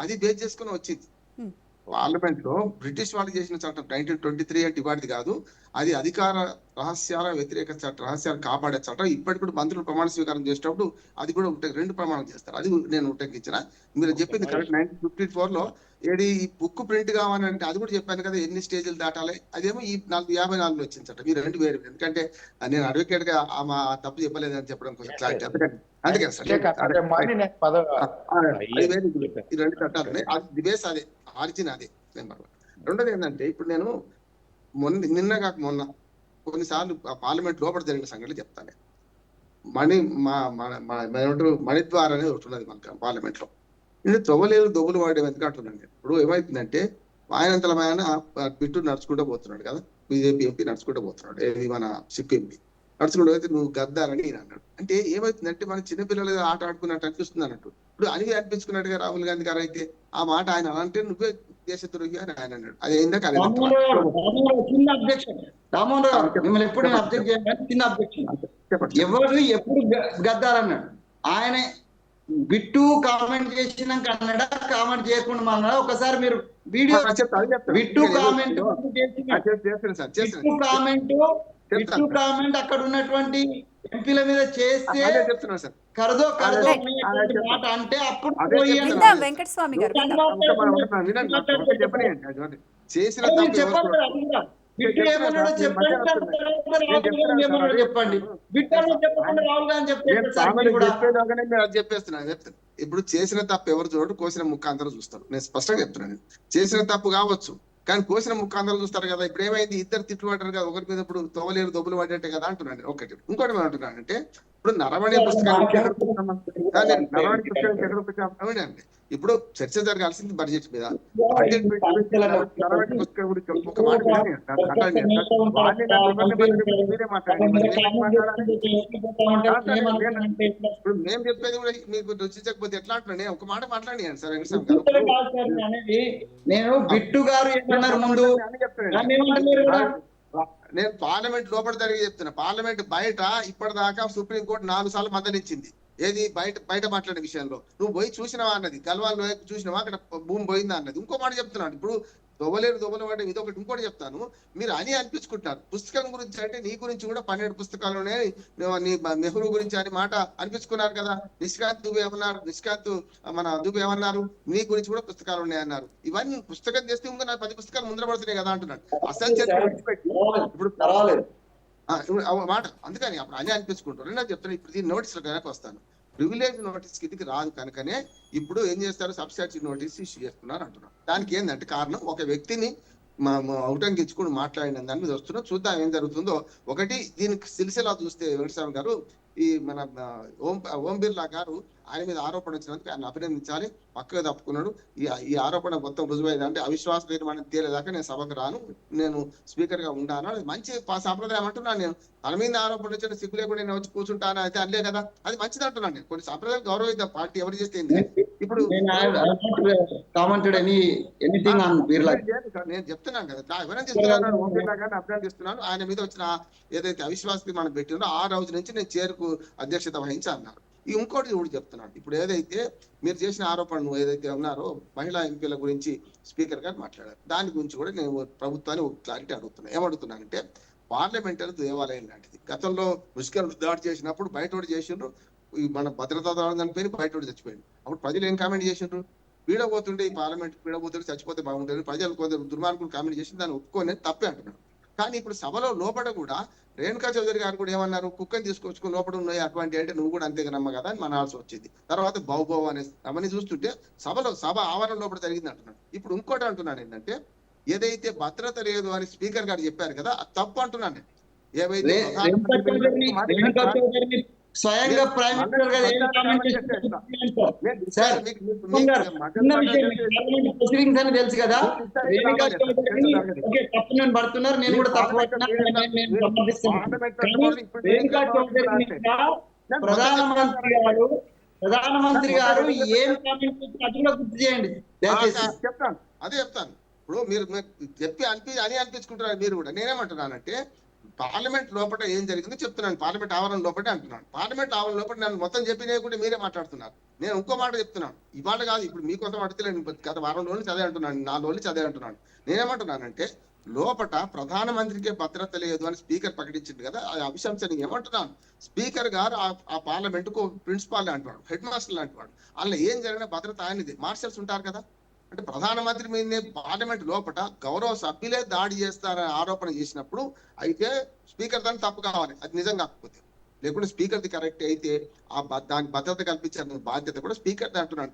అది బేస్ చేసుకుని వచ్చింది.
Hmm.
పార్లమెంట్ లో బ్రిటిష్ వాళ్ళు చేసిన చట్టం 1923 అంటే ఇవాటిది కాదు. అది అధికార రహస్యాల వ్యతిరేక చట్టం, రహస్యాలు కాపాడే చట్టం. ఇప్పటికి కూడా మంత్రులు ప్రమాణ స్వీకారం చేసేటప్పుడు అది కూడా 2 ప్రమాణం చేస్తారు. అది నేను ఉటంకించిన. మీరు చెప్పింది కరెక్ట్. 1954 లో ఏది ఈ బుక్ ప్రింట్ కావాలంటే అది కూడా చెప్పాను కదా, ఎన్ని స్టేజ్లు దాటాలి. అదేమో ఈ 54 వచ్చింది చట్టం. ఈ 2 వేరు. ఎందుకంటే నేను అడ్వకేట్ గా మా తప్పు చెప్పలేదు అని చెప్పడం కోసం క్లారిటీ. అందుకే సార్ ఈ 2 చట్టాలు అది బేస్, అదే ఆరిజిన్, అదే నెంబర్ 1. రెండోది ఏంటంటే, ఇప్పుడు నేను నిన్న కాక మొన్న కొన్నిసార్లు పార్లమెంట్ లోపల జరిగిన సంఘటనలు చెప్తాను. మణిద్వార్ అనేది ఒకటి ఉన్నది మనకు పార్లమెంట్ లో. నేను తొవ్వలేరు దొబ్బులు వాడేది ఎందుకు అంటున్నాను. ఇప్పుడు ఏమైతుందంటే, ఆయనంతలో ఆయన బిట్టు నడుచుకుంటూ పోతున్నాడు కదా, బీజేపీ ఎంపీ నడుచుకుంటూ పోతున్నాడు, ఏది మన సిక్కు ఎంపీ నడుచుకుంటూ పోతే నువ్వు గద్దారని నేను అన్నాడు. అంటే ఏమవుతుందంటే, మన చిన్నపిల్లలు ఆట ఆడుకున్నట్టు అనిపిస్తుంది అన్నట్టు. ఇప్పుడు అని అనిపించుకున్నట్టుగా రాహుల్ గాంధీ గారు అయితే ఆ మాట ఆయన అంటే నువ్వే దేశద్రోహి అని ఆయన అన్నాడు. అది ఏందా
చిన్న అబ్జెక్షన్. రామ్మోహన్ రావు మిమ్మల్ని ఎప్పుడు నేను అబ్జెక్ట్ చేయను. చిన్న అబ్జెక్షన్. ఎవరు ఎప్పుడు గద్దారన్నాడు? ఆయనే బిట్టు కామెంట్ చేసినాక అన్నాడా, కామెంట్ చేయకుండా అన్నాడా? ఒకసారి మీరు వీడియో బిట్టు కామెంట్ అక్కడ ఉన్నటువంటి ఎంపీల మీద చేస్తే కరదో మాట అంటే అప్పుడు
వెంకటస్వామి గారు
చేసిన
బిట్టు ఏమన్నాడో చెప్పండి. బిట్టు చెప్పకుండా రాహుల్ గాంధీ
చెప్పేస్తున్నాను. ఇప్పుడు చేసిన తప్పు ఎవరు చూడరు, కోసిన ముక్క అందరూ చూస్తారు. నేను స్పష్టంగా చెప్తున్నాను. చేసిన తప్పు కావచ్చు కానీ కోసిన ముక్క అందరూ చూస్తారు కదా. ఇప్పుడు ఏమైంది, ఇద్దరు తిట్లు పడ్డారు కదా ఒకరి మీద. ఇప్పుడు తోవలేరు దొబ్బులు పడ్డట్టే కదా అంటున్నాను. ఒకటి. ఇంకోటి ఏమంటున్నాను అంటే, ఇప్పుడు నరవణి పుస్తకానికి అవునండి, ఇప్పుడు చర్చ జరగాల్సింది బడ్జెట్ మీద. బడ్జెట్ నరవణి పుస్తకం గురించి ఒక మాట మీరే మాట్లాడండి. ఇప్పుడు మేము చెప్పేది కూడా మీకు రుచించకపోతే ఎట్లా అంటున్నాను. ఒక మాట మాట్లాడి సార్
అనేది. నేను బిట్టు గారు ఏమన్నారు ముందు,
నేను పార్లమెంట్ లోపల జరిగి చెప్తున్నా. పార్లమెంట్ బయట ఇప్పటిదాకా సుప్రీంకోర్టు 4 సార్లు మద్దతిచ్చింది. ఏది బయట మాట్లాడే విషయంలో. నువ్వు పోయి చూసినావా అన్నది, గల్వాల్లో చూసినావా అక్కడ భూమి పోయిందా అన్నది. ఇంకో మాట చెప్తున్నాను. ఇప్పుడు దొబ్బలు వాడే ఇదొకటి. ఇంకోటి చెప్తాను, మీరు అని అనిపించుకుంటున్నారు. పుస్తకం గురించి అంటే నీ గురించి కూడా 12 పుస్తకాలునే నీ నెహ్రూ గురించి అని మాట అనిపించుకున్నారు కదా. నిష్కాంత్ దుబే ఏమన్నారు, మన దుబే ఏమన్నారు, నీ గురించి కూడా పుస్తకాలు ఉన్నాయన్నారు. ఇవన్నీ పుస్తకం చేస్తే ఇంకా నాకు 10 పుస్తకాలు ముందర పడుతున్నాయి కదా అంటున్నాడు. అసలు ఇప్పుడు మాట అందుకని అప్పుడు అని అనిపించుకుంటారు. నేను చెప్తాను. ఇప్పుడు దీని నోటీసులు కనుక వస్తాను. ప్రివిలేజ్ నోటీస్ కిందకి రాదు కనుకనే ఇప్పుడు ఏం చేస్తారు, సబ్స్టాన్షియల్ నోటీస్ ఇష్యూ చేస్తున్నారు అంటున్నారు. దానికి ఏంటంటే కారణం, ఒక వ్యక్తిని ఉటంకించుకుని మాట్లాడిన దాని మీద వస్తున్నాం. చూద్దాం ఏం జరుగుతుందో. ఒకటి, దీనికి సిలిసిలా చూస్తే వెంకటస్వామి గారు, ఈ మన ఓం బిర్లా గారు ఆయన మీద ఆరోపణ వచ్చినందుకు ఆయన అభినందించాలి. పక్కగా తప్పుకున్నాడు. ఈ ఆరోపణ మొత్తం రుజువైంది అంటే అవిశ్వాస తీర్మానం తేలేదాకా నేను సభకు రాను, నేను స్పీకర్ గా ఉంటాను. అది మంచి సాంప్రదాయం అంటున్నాను. నేను తన మీద ఆరోపణ వచ్చిన సిగ్గు లేకుండా నేను వచ్చి కూర్చుంటాను అయితే అనలే కదా, అది మంచిది అంటున్నాను. నేను కొన్ని సాంప్రదాయం గౌరవిద్దాం, పార్టీ ఎవరు చేస్తే ఇప్పుడు నేను చెప్తున్నాను కదా, అభినందిస్తున్నాను. ఓం బిర్లా గారిని అభినందిస్తున్నాను. ఆయన మీద వచ్చిన ఏదైతే అవిశ్వాస తీర్మానం పెట్టిందో ఆ రోజు నుంచి నేను చేరుకు అధ్యక్షత వహించి అన్నారు. ఇంకోటి కూడా చెప్తున్నాను, ఇప్పుడు ఏదైతే మీరు చేసిన ఆరోపణలు ఏదైతే ఉన్నారో మహిళా ఎంపీల గురించి స్పీకర్ గారు మాట్లాడారు, దాని గురించి కూడా నేను ప్రభుత్వాన్ని ఒక క్లారిటీ అడుగుతున్నా. ఏమడుగుతున్నానంటే పార్లమెంటరీ దేవాలయం లాంటిది. గతంలో ముష్కర్ దాడి చేసినప్పుడు బయటోడు చేసిండ్రు, మన భద్రతా దళం చనిపోయి బయటోడు చచ్చిపోయింది. అప్పుడు ప్రజలు ఏం కామెంట్ చేసిండ్రు, పీడబోతుంటే ఈ పార్లమెంట్ పీడబోతుంటే చచ్చిపోతే బాగుంటుంది, ప్రజలు కొందరు దుర్మార్గులు కామెంట్ చేసి దాన్ని ఒప్పుకోనే తప్పే అంటున్నాడు. కానీ ఇప్పుడు సభలో లోపల కూడా రేణుకా చౌదరి గారు కూడా ఏమన్నారు, కుక్కని తీసుకొచ్చుకుని లోపల ఉన్నాయి అటువంటి అంటే నువ్వు కూడా అంతే నమ్మ కదా అని మనాల్సి వచ్చింది. తర్వాత బౌబౌ అనే అవన్నీ చూస్తుంటే సభ ఆవరణ లోపల జరిగింది అంటున్నాడు. ఇప్పుడు ఇంకోటి అంటున్నాను ఏంటంటే ఏదైతే భద్రత లేదు అని స్పీకర్ గారు చెప్పారు కదా, అది తప్పు అంటున్నాను నేను. ఏవైతే
స్వయంగా ప్రైమ్ మినిస్టర్ గారు ఏం కామెంట్ చేశారు అని తెలుసు కదా. రేణుకా చౌదరిని తప్పు నేను పడుతున్నారు, నేను కూడా తప్పు పడుతున్నాను. రేణుకా చౌదరి ప్రధానమంత్రి గారు ఏం కామెంట్ చేసి అది కూడా గుర్తు చేయండి దయచేసి.
చెప్తాను, అదే చెప్తాను. ఇప్పుడు మీరు చెప్పి అనిపించుకుంటున్నారు మీరు కూడా. నేనేమంటున్నానంటే పార్లమెంట్ లోపల ఏం జరిగిందో చెప్తున్నాను, పార్లమెంట్ ఆవరణ లోపలే అంటున్నాను. పార్లమెంట్ ఆవరణ లోపల నన్ను మొత్తం చెప్పినవి మీరే మాట్లాడుతున్నారు. నేను ఇంకో మాట చెప్తున్నాను, ఈ మాట కాదు ఇప్పుడు మీకోసం అడుగుతలేను, గత వారం రోజులు చదివే అంటున్నాను, 4 రోజులు చదివే అంటున్నాను. నేనేమంటున్నానంటే లోపల ప్రధానమంత్రికి భద్రత లేదు అని స్పీకర్ ప్రకటించింది కదా, ఆ విషయం సరే ఏమంటున్నాను, స్పీకర్ గారు ఆ పార్లమెంట్ కు ప్రిన్సిపాల్ లాంటివాడు, హెడ్ మాస్టర్ లాంటివాడు, అందులో ఏం జరిగిన భద్రత ఆయనది. మార్షల్స్ ఉంటారు కదా. అంటే ప్రధానమంత్రి మీదనే పార్లమెంట్ లోపల గౌరవ సభ్యులే దాడి చేస్తారని ఆరోపణ చేసినప్పుడు అయితే స్పీకర్ దాన్ని తప్పు కావాలి, అది నిజం కాకపోతే. లేకుంటే స్పీకర్ది కరెక్ట్ అయితే దానికి భద్రత కల్పించాల్సిన బాధ్యత కూడా స్పీకర్ అంటున్నాడు,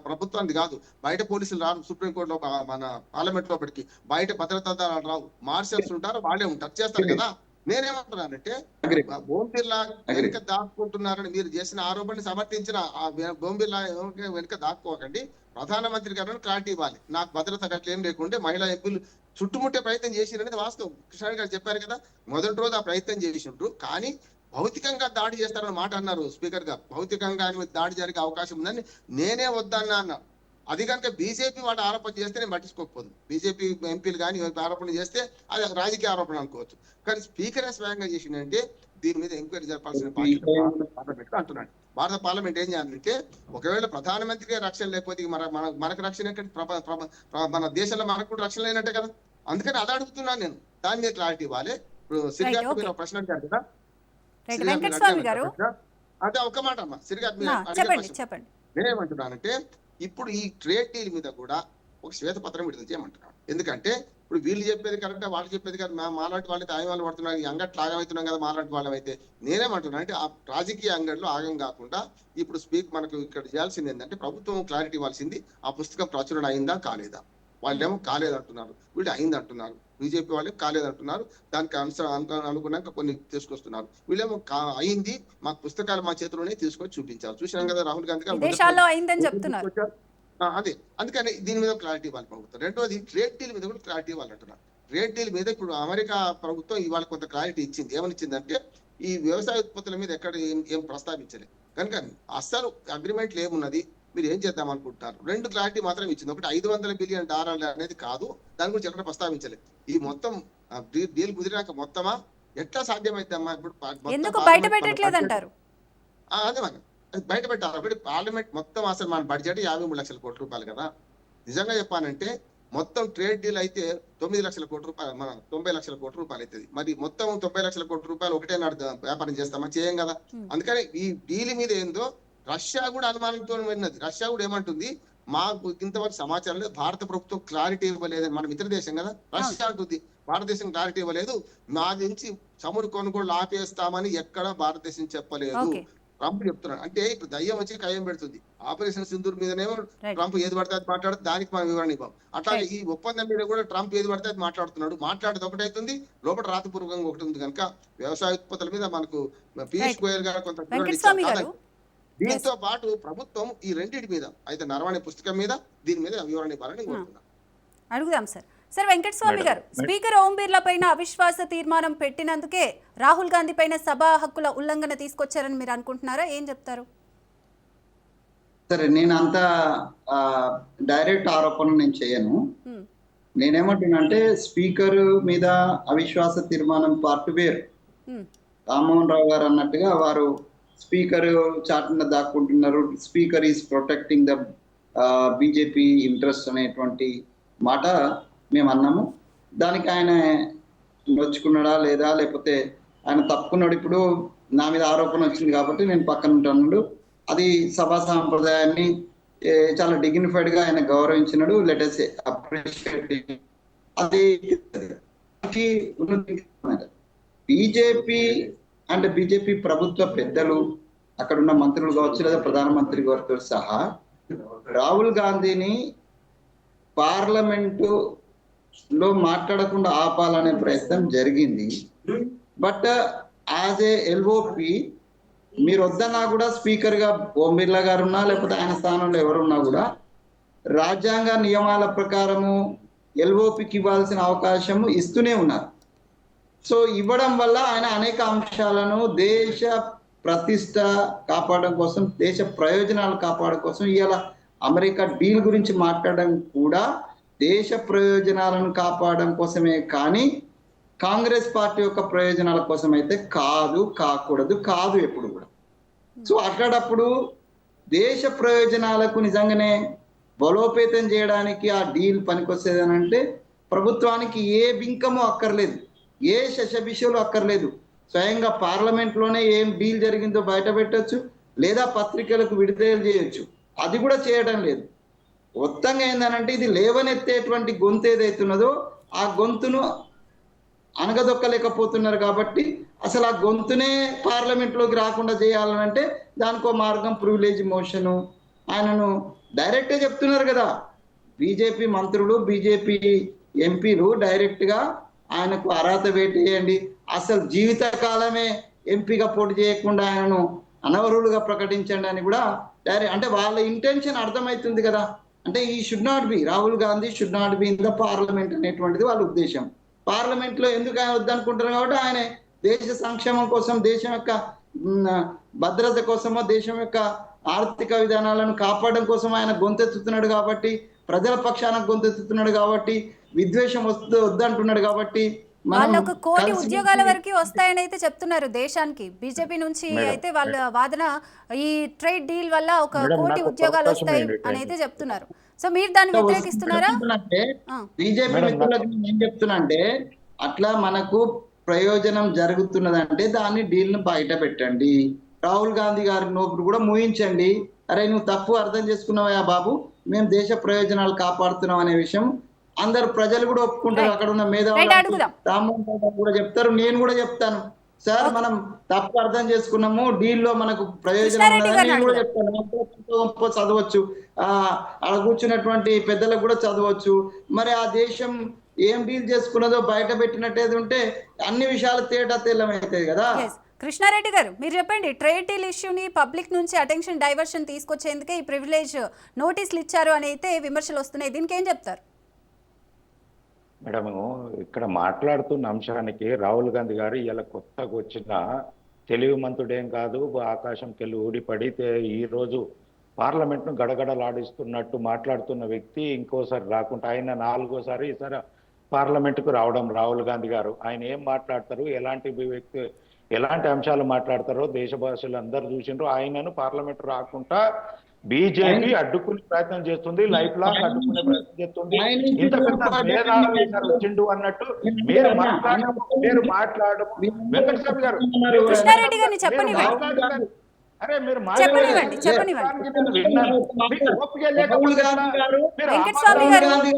ప్రభుత్వానికి కాదు. బయట పోలీసులు రారు సుప్రీంకోర్టులో, మన పార్లమెంట్ లోపలికి బయట భద్రతా దళాలు రావు, మార్షల్స్ ఉంటారు, వాళ్ళే ఉంటారు, చేస్తారు కదా. నేనేమంటున్నానంటే ఓం బిర్లా వెనుక దాక్కుంటున్నారని మీరు చేసిన ఆరోపణని సమర్థించిన ఓం బిర్లా వెనుక దాక్కోకండి, ప్రధానమంత్రి గారు క్లారిటీ ఇవ్వాలి. నాకు భద్రత అట్లేం లేకుంటే మహిళా ఎంపీలు చుట్టుముట్టే ప్రయత్నం చేసిరనేది వాస్తవం. కృష్ణ గారు చెప్పారు కదా, మొదటి రోజు ఆ ప్రయత్నం చేసిండ్రు, కానీ భౌతికంగా దాడి చేస్తారన్న మాట అన్నారు స్పీకర్ గారు. భౌతికంగా దాడి జరిగే అవకాశం ఉందని నేనే వద్దన్నా అన్నారు. అది కనుక బీజేపీ వాటి ఆరోపణ చేస్తే నేను పట్టించుకోకపోదు, బీజేపీ ఎంపీలు కానీ ఆరోపణ చేస్తే అది రాజకీయ ఆరోపణ అనుకోవచ్చు. కానీ స్పీకర్ స్వయంగా చేసిందంటే దీని మీద ఎంక్వైరీ జరపాల్సిన బాధ్యత అంటున్నాడు. భారత పార్లమెంట్ ఏం చేయాలంటే ఒకవేళ ప్రధానమంత్రికి రక్షణ లేకపోతే మనకు రక్షణ ఎక్కడ, మన దేశంలో మనకు కూడా రక్షణ లేనట్టే కదా. అందుకని అది అడుగుతున్నాను నేను, దాని మీద క్లారిటీ ఇవ్వాలి. ఇప్పుడు సిరిగారు మీరు ప్రశ్న అడిగారు కదా, అదే ఒక మాట అమ్మా సిరిగారు
చెప్పండి.
నేనేమంటున్నానంటే ఇప్పుడు ఈ ట్రేడ్ డీల్ మీద కూడా ఒక శ్వేతపత్రం విడుదల చేయమంటున్నాను. ఎందుకంటే ఇప్పుడు వీళ్ళు చెప్పేది కరెక్ట్, వాళ్ళు చెప్పేది కదా, మాలాంటి వాళ్ళైతే ఆగమాలు పడుతున్నారు, ఈ అంగట్లో ఆగమవుతున్నాం కదా మాలాంటి వాళ్ళం అయితే. నేనేమంటున్నా అంటే ఆ రాజకీయ అంగడిలో ఆగం కాకుండా ఇప్పుడు మనకు ఇక్కడ చేయాల్సింది ఏంటంటే ప్రభుత్వం క్లారిటీ ఇవ్వాల్సింది, ఆ పుస్తకం ప్రచురణ అయిందా కాలేదా. వాళ్ళేమో కాలేదంటున్నారు, వీళ్ళు అయింది అంటున్నారు. బీజేపీ వాళ్ళే కాలేదంటున్నారు, దానికి అనుకున్నాక కొన్ని తీసుకొస్తున్నారు. వీళ్ళేమో అయింది, మాకు పుస్తకాలు మా చేతిలోనే తీసుకొని చూపించారు. చూసినాం కదా రాహుల్ గాంధీ గారు. అదే అందుకని దీని మీద క్లారిటీ ఇవ్వాలి ప్రభుత్వం. రెండోది ట్రేడ్ డీల్ మీద కూడా క్లారిటీ ఇవ్వాలంటున్నారు. ట్రేడ్ డీల్ మీద ఇప్పుడు అమెరికా ప్రభుత్వం ఇవాళ కొంత క్లారిటీ ఇచ్చింది. ఏమని ఇచ్చిందంటే ఈ వ్యవసాయ ఉత్పత్తుల మీద ఎక్కడ ఏం ప్రస్తావించలేదు కనుక అస్సలు అగ్రిమెంట్లు ఏమున్నది, మీరు ఏం చేద్దాం అనుకుంటున్నారు, 2 క్లారిటీ మాత్రం ఇచ్చింది. ఒకటి $500 బిలియన్ అనేది కాదు, దాని గురించి ఎక్కడ ప్రస్తావించలేదు. ఈ మొత్తం డీల్ కుదిరాక మొత్తమా ఎట్లా సాధ్యమైద్దమ్మా? ఇప్పుడు
ఎందుకు బయట పెట్టట్లేదంటారు?
అదే మనం బయట పెట్టాలి. ఒకటి పార్లమెంట్ మొత్తం అసలు మన బడ్జెట్ 53 లక్షల కోట్ల రూపాయలు కదా. నిజంగా చెప్పానంటే మొత్తం ట్రేడ్ డీల్ అయితే 9 లక్షల కోట్ల రూపాయలు, మన 90 లక్షల కోట్ల రూపాయలు అవుతుంది. మరి మొత్తం 90 లక్షల కోట్ల రూపాయలు ఒకటే వ్యాపారం చేస్తామా? చేయం కదా. అందుకని ఈ డీల్ మీద ఏందో రష్యా కూడా అనుమానంతో విన్నది. రష్యా కూడా ఏమంటుంది, మాకు ఇంతవరకు సమాచారం లేదు, భారత ప్రభుత్వం క్లారిటీ ఇవ్వలేదని. మన మిత్ర దేశం కదా. రష్యా అంటుంది భారతదేశం క్లారిటీ ఇవ్వలేదు, మా నుంచి చమురు కొనుగోలు ఆపేస్తామని ఎక్కడ భారతదేశం చెప్పలేదు. ట్రంప్ చెప్తున్నాడు. అంటే ఇప్పుడు దయ్యం వచ్చి కయ్యం పెడుతుంది. ఆపరేషన్ సింధూర్ మీదనేమో ట్రంప్ ఏది పడితే అది మాట్లాడుతుంది, దానికి మనం వివరణ ఇవ్వం. అట్లాగే ఈ ఒప్పందం మీద కూడా ట్రంప్ ఏది పడితే అది మాట్లాడుతున్నాడు. మాట్లాడేది ఒకటి అవుతుంది, లోపల రాతపూర్వకంగా ఒకటి ఉంది. కనుక వ్యవసాయ ఉత్పత్తుల మీద మనకు పీయూష్ గోయల్ గారు కొంత దీంతో పాటు ప్రభుత్వం ఈ రెండింటి మీద అయితే నరవాణి పుస్తకం మీద దీని మీద వివరణ ఇవ్వాలని కోరుతున్నాను.
అడుగుదాం సార్ వెంకటస్వామి గారు, స్పీకర్ ఓం బిర్లా పైన అవిశ్వాస తీర్మానం పెట్టినందుకే రాహుల్ గాంధీ పైన సభా హక్కుల ఉల్లంఘన తీసుకొచ్చారని మీరు అనుకుంటున్నారా? ఏం చెప్తారు?
సరే, నేను అంత డైరెక్ట్ ఆరోపణ నేను చేయను. నేనేమంటున్నానంటే స్పీకర్ మీద అవిశ్వాస తీర్మానం పార్ట్ వేరు. రామ్మోహన్ రావు గారు అన్నట్టుగా వారు స్పీకర్ చాటున దాక్కుంటున్నారు, speaker is protecting the BJP interest అనేటువంటి మాట మేము అన్నాము. దానికి ఆయన నొచ్చుకున్నాడా లేదా, లేకపోతే ఆయన తప్పుకున్నాడు. ఇప్పుడు నా మీద ఆరోపణ వచ్చింది కాబట్టి నేను పక్కన ఉంటాను. అది సభా సాంప్రదాయాన్ని చాలా డిగ్నిఫైడ్ గా ఆయన గౌరవించినాడు. Let us appreciate. అది బీజేపీ అంటే బీజేపీ ప్రభుత్వ పెద్దలు, అక్కడ ఉన్న మంత్రులు కావచ్చు లేదా ప్రధానమంత్రి గారితో సహా రాహుల్ గాంధీని పార్లమెంటు లో మాట్లాడకుండా ఆపాలనే ప్రయత్నం జరిగింది. బట్ యాజ్ ఏ ఎల్ఓపి మీరు వద్దన్నా కూడా స్పీకర్ గా ఓం బిర్లా గారు ఉన్నా లేకపోతే ఆయన స్థానంలో ఎవరున్నా కూడా రాజ్యాంగ నియమాల ప్రకారము ఎల్ఓపికి ఇవ్వాల్సిన అవకాశం ఇస్తూనే ఉన్నారు. సో ఇవ్వడం వల్ల ఆయన అనేక అంశాలను దేశ ప్రతిష్ట కాపాడడం కోసం, దేశ ప్రయోజనాలు కాపాడడం కోసం, ఇవాళ అమెరికా డీల్ గురించి మాట్లాడడం కూడా దేశ ప్రయోజనాలను కాపాడడం కోసమే కానీ కాంగ్రెస్ పార్టీ యొక్క ప్రయోజనాల కోసం అయితే కాదు, కాకూడదు, కాదు ఎప్పుడు కూడా. సో అట్లాడప్పుడు దేశ ప్రయోజనాలకు నిజంగానే బలోపేతం చేయడానికి ఆ డీల్ పనికొచ్చేది అని అంటే ప్రభుత్వానికి ఏ బింకము అక్కర్లేదు, ఏ శశబిషలు అక్కర్లేదు. స్వయంగా పార్లమెంట్ లోనే ఏం డీల్ జరిగిందో బయట పెట్టచ్చు, లేదా పత్రికలకు విడుదల చేయొచ్చు. అది కూడా చేయడం లేదు. మొత్తంగా ఏందనంటే ఇది లేవనెత్తేటువంటి గొంతు ఏదైతున్నదో ఆ గొంతును అనగదొక్కలేకపోతున్నారు. కాబట్టి అసలు ఆ గొంతునే పార్లమెంట్ లోకి రాకుండా చేయాలనంటే దానికో మార్గం ప్రివిలేజ్ మోషను. ఆయనను డైరెక్ట్గా చెప్తున్నారు కదా, బీజేపీ మంత్రులు, బీజేపీ ఎంపీలు డైరెక్ట్ గా ఆయనకు అర్హత వేటేయండి, అసలు జీవిత కాలమే ఎంపీగా పోటీ చేయకుండా ఆయనను అనవరులుగా ప్రకటించండి అని కూడా డైరెక్ట్, అంటే వాళ్ళ ఇంటెన్షన్ అర్థమవుతుంది కదా. అంటే ఈ should not be, Rahul Gandhi should not be in the parliament అనేటువంటిది వాళ్ళ ఉద్దేశం. పార్లమెంట్ లో ఎందుకు ఆయన వద్దనుకుంటున్నారు కాబట్టి ఆయన దేశ సంక్షేమం కోసం, దేశం యొక్క భద్రత కోసమో, దేశం యొక్క ఆర్థిక విధానాలను కాపాడడం కోసం ఆయన గొంతెత్తుతున్నాడు కాబట్టి, ప్రజల పక్షాన గొంతెత్తుతున్నాడు కాబట్టి, విద్వేషం వద్దంటున్నాడు కాబట్టి.
వాళ్ళకు 1 కోటి ఉద్యోగాల వరకు వస్తాయని అయితే చెప్తున్నారు దేశానికి. బీజేపీ నుంచి అయితే వాళ్ళ వాదన ఈ ట్రేడ్ డీల్ వల్ల 1 కోటి ఉద్యోగాలు వస్తాయి అని అయితే చెప్తున్నారు. సో మీరు దాన్ని వ్యతిరేకిస్తున్నారా?
బీజేపీ మిత్రులకు ఏం చెప్తున్నా అంటే, అట్లా మనకు ప్రయోజనం జరుగుతున్నదంటే దాన్ని డీల్ ను బయట పెట్టండి, రాహుల్ గాంధీ గారి నోపుడు కూడా మూయించండి. అరే నువ్వు తప్పు అర్థం చేసుకున్నావా బాబు, మేము దేశ ప్రయోజనాలు కాపాడుతున్నాం అనే విషయం అందరు ప్రజలు కూడా ఒప్పుకుంటారు. అక్కడ ఉన్న మేధావులు రామ్మోహన్ కూడా చెప్తారు, నేను కూడా చెప్తాను. సార్ మనం తప్పు అర్థం చేసుకున్నాము, డీల్ లో మనకు ప్రయోజనం ఉన్నదని నేను కూడా చెప్తాను. చదవచ్చు, అక్కడ కూర్చున్నటువంటి పెద్దలకు కూడా చదవచ్చు. మరి ఆ దేశం ఏం డీల్ చేసుకున్నదో బయట పెట్టినట్టేది ఉంటే అన్ని విషయాలు తెల్లమవుతాయి కదా.
కృష్ణారెడ్డి గారు మీరు చెప్పండి, ట్రేడ్ డీల్ ఇష్యూని పబ్లిక్ నుంచి అటెన్షన్ డైవర్షన్ తీసుకొచ్చేందుకే ఈ ప్రివిలేజ్ నోటీసులు ఇచ్చారు అని అయితే విమర్శలు వస్తున్నాయి. దీనికి ఏం చెప్తారు?
మేడం, ఇక్కడ మాట్లాడుతున్న అంశానికి రాహుల్ గాంధీ గారు ఇలా కొత్తగా వచ్చిన తెలివి మంతుడేం కాదు, ఆకాశంకెళ్ళి ఊడిపడితే ఈ రోజు పార్లమెంట్ను గడగడలాడిస్తున్నట్టు మాట్లాడుతున్న వ్యక్తి ఇంకోసారి రాకుండా ఆయన 4వ సారి ఈసారి పార్లమెంటుకు రావడం రాహుల్ గాంధీ గారు. ఆయన ఏం మాట్లాడతారు, ఎలాంటి అంశాలు మాట్లాడతారో దేశ భాషలు అందరూ చూసిండ్రు. ఆయనను పార్లమెంట్ రాకుండా బీజేపీ అడ్డుకునే ప్రయత్నం చేస్తుంది, లైఫ్ లాంగ్ అడ్డుకునే ప్రయత్నం చేస్తుంది. ఇంత పెద్ద వచ్చిండు అన్నట్టు మీరు మాట్లాడము వెంకటస్వామి గారు.
కృష్ణారెడ్డి గారిని చెప్పనివ్వండి.
అరే మీరు
వెంకటస్వామి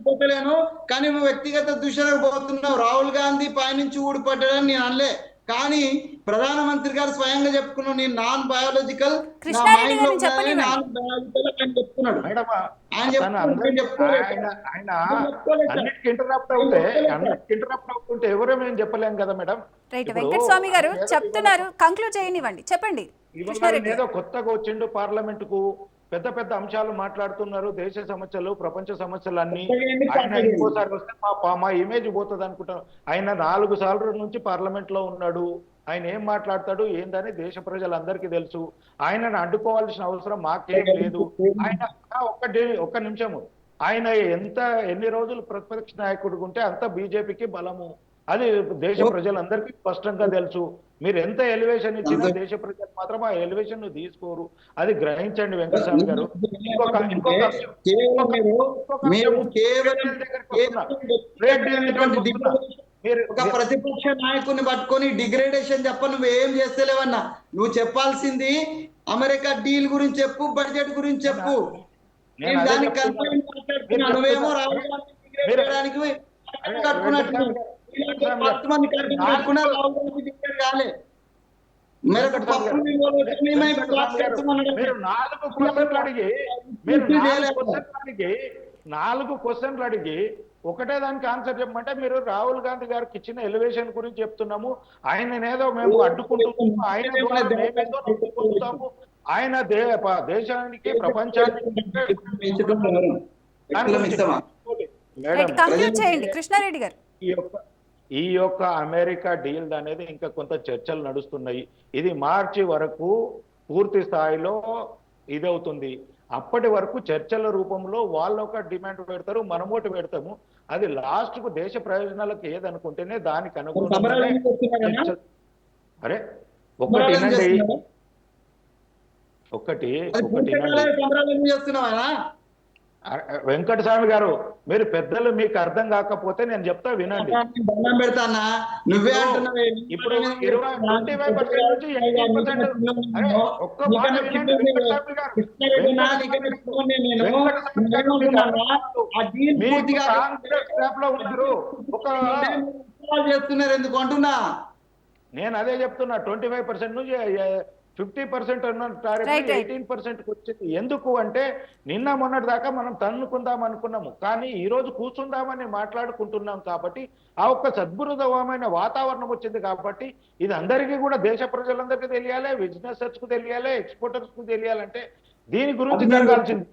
పోతలేను కానీ నువ్వు వ్యక్తిగత దూషణకు పోతున్నావు. రాహుల్ గాంధీ పైనుంచి ఊడిపడ్డాడని నేను అనలే, కానీ ప్రధానమంత్రి గారు స్వయంగా చెప్పుకున్నాడు నేను నాన్ బయాలజికల్ చెప్తున్నాడు.
ఇంటరప్ట్ అవుతుంటే ఎవరేమేం చెప్పలేం కదా మేడం.
రైట్, వెంకటస్వామి గారు చెప్తున్నారు, కంక్లూడ్ చేయనివ్వండి, చెప్పండి.
ఏదో కొత్తగా వచ్చిండు పార్లమెంట్ కు, పెద్ద పెద్ద అంశాలు మాట్లాడుతున్నారు, దేశ సమస్యలు, ప్రపంచ సమస్యలు అన్ని.
ఎందుకు
ఆయన
మాట్లాడేది?
ఇంకోసారి వస్తే మా ఇమేజ్ పోతుంది అనుకుంటాను. ఆయన 4 సార్లు నుంచి పార్లమెంట్ లో ఉన్నాడు. ఆయన ఏం మాట్లాడతాడు ఏందని దేశ ప్రజలందరికీ తెలుసు. ఆయనను అడ్డుకోవాల్సిన అవసరం మాకేం లేదు. ఆయన ఒక్క నిమిషము, ఆయన ఎన్ని రోజులు ప్రతిపక్ష నాయకుడిగా ఉంటే అంత బీజేపీకి బలము. అది దేశ ప్రజలందరికీ స్పష్టంగా తెలుసు. మీరు ఎంత ఎలివేషన్ ఇచ్చినా దేశ ప్రజలు మాత్రం ఆ ఎలివేషన్ ను తీసుకోరు. అది గ్రహించండి వెంకటస్వామి గారు.
ఒక ప్రతిపక్ష నాయకుని పట్టుకొని డిగ్రేడేషన్ చెప్ప, నువ్వేం చేస్తలేవన్నా. నువ్వు చెప్పాల్సింది అమెరికా డీల్ గురించి చెప్పు, బడ్జెట్ గురించి చెప్పు. దానికి కన్ఫైన్ మాట్లాడుతున్నా. నువ్వేమో రాహుల్ గాంధీ డిగ్రేడ్ చేయడానికి కట్టుకున్నట్టు మంది కట్టుకున్నారు. రాహుల్ గాంధీ డిగ్రేడ్ కాలే.
మీరు 4 క్వశ్చన్లు అడిగి ఒకటే దానికి ఆన్సర్ చెప్పమంటే మీరు రాహుల్ గాంధీ గారికి ఇచ్చిన ఎలివేషన్ గురించి చెప్తున్నాము. ఆయననేదో మేము అడ్డుకుంటున్నాము, ఆయన ద్వారా మేమేదో నొప్పుకుంటాము, ఆయన దేశానికి ప్రపంచానికి. మేడం,
కంక్లూడ్ చేయండి కృష్ణారెడ్డి గారు.
ఈ యొక్క అమెరికా డీల్ అనేది ఇంకా కొంత చర్చలు నడుస్తున్నాయి. ఇది మార్చి వరకు పూర్తి స్థాయిలో ఇదవుతుంది. అప్పటి వరకు చర్చల రూపంలో వాళ్ళు ఒక డిమాండ్ పెడతారు, మనం ఒకటి పెడతాము. అది లాస్ట్ కు దేశ ప్రయోజనాలకు ఏదనుకుంటేనే దానికి అనుగుణంగా. అరే ఒకటి వెంకటస్వామి గారు, మీరు పెద్దలు, మీకు అర్థం కాకపోతే నేను చెప్తా వినండి.
పెడతానా నువ్వే అంటున్నావే.
ఇప్పుడు 25% నుంచి 18%. ఒక్క మాట వినండి వెంకటస్వామి గారు.
చేస్తున్నారు ఎందుకు అంటున్నా.
నేను అదే చెప్తున్నా. 25% నుంచి 50% అన్న టారిఫ్ 18% వచ్చింది. ఎందుకు అంటే నిన్న మొన్నటి దాకా మనం తన్నుకుందాం అనుకున్నాము, కానీ ఈ రోజు కూర్చుందామని మాట్లాడుకుంటున్నాం. కాబట్టి ఆ ఒక్క సద్భుతమైన వాతావరణం వచ్చింది. కాబట్టి ఇది అందరికీ కూడా, దేశ ప్రజలందరికీ తెలియాలి, బిజినెసర్స్ కు తెలియాలి, ఎక్స్పోర్టర్స్ కు తెలియాలంటే దీని గురించి జరగాల్సింది.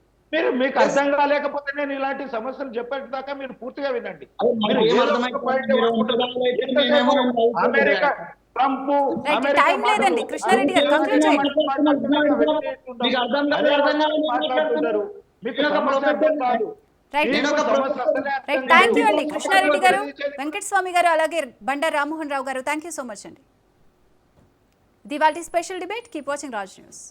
మీకు అర్థం కాలేకపోతే నేను ఇలాంటి సమస్యలు చెప్పేదాకా మీరు పూర్తిగా వినండి. అమెరికా ట్రంప్
టైం లేదండి కృష్ణారెడ్డి గారు, కంక్లూడ్ చేయండి. థ్యాంక్ యూ అండి కృష్ణారెడ్డి గారు, వెంకటస్వామి గారు, అలాగే బండారు రామ్మోహన్ రావు గారు. థ్యాంక్ యూ సో మచ్ అండి. ఇది వాటి special debate. Keep watching Raj news.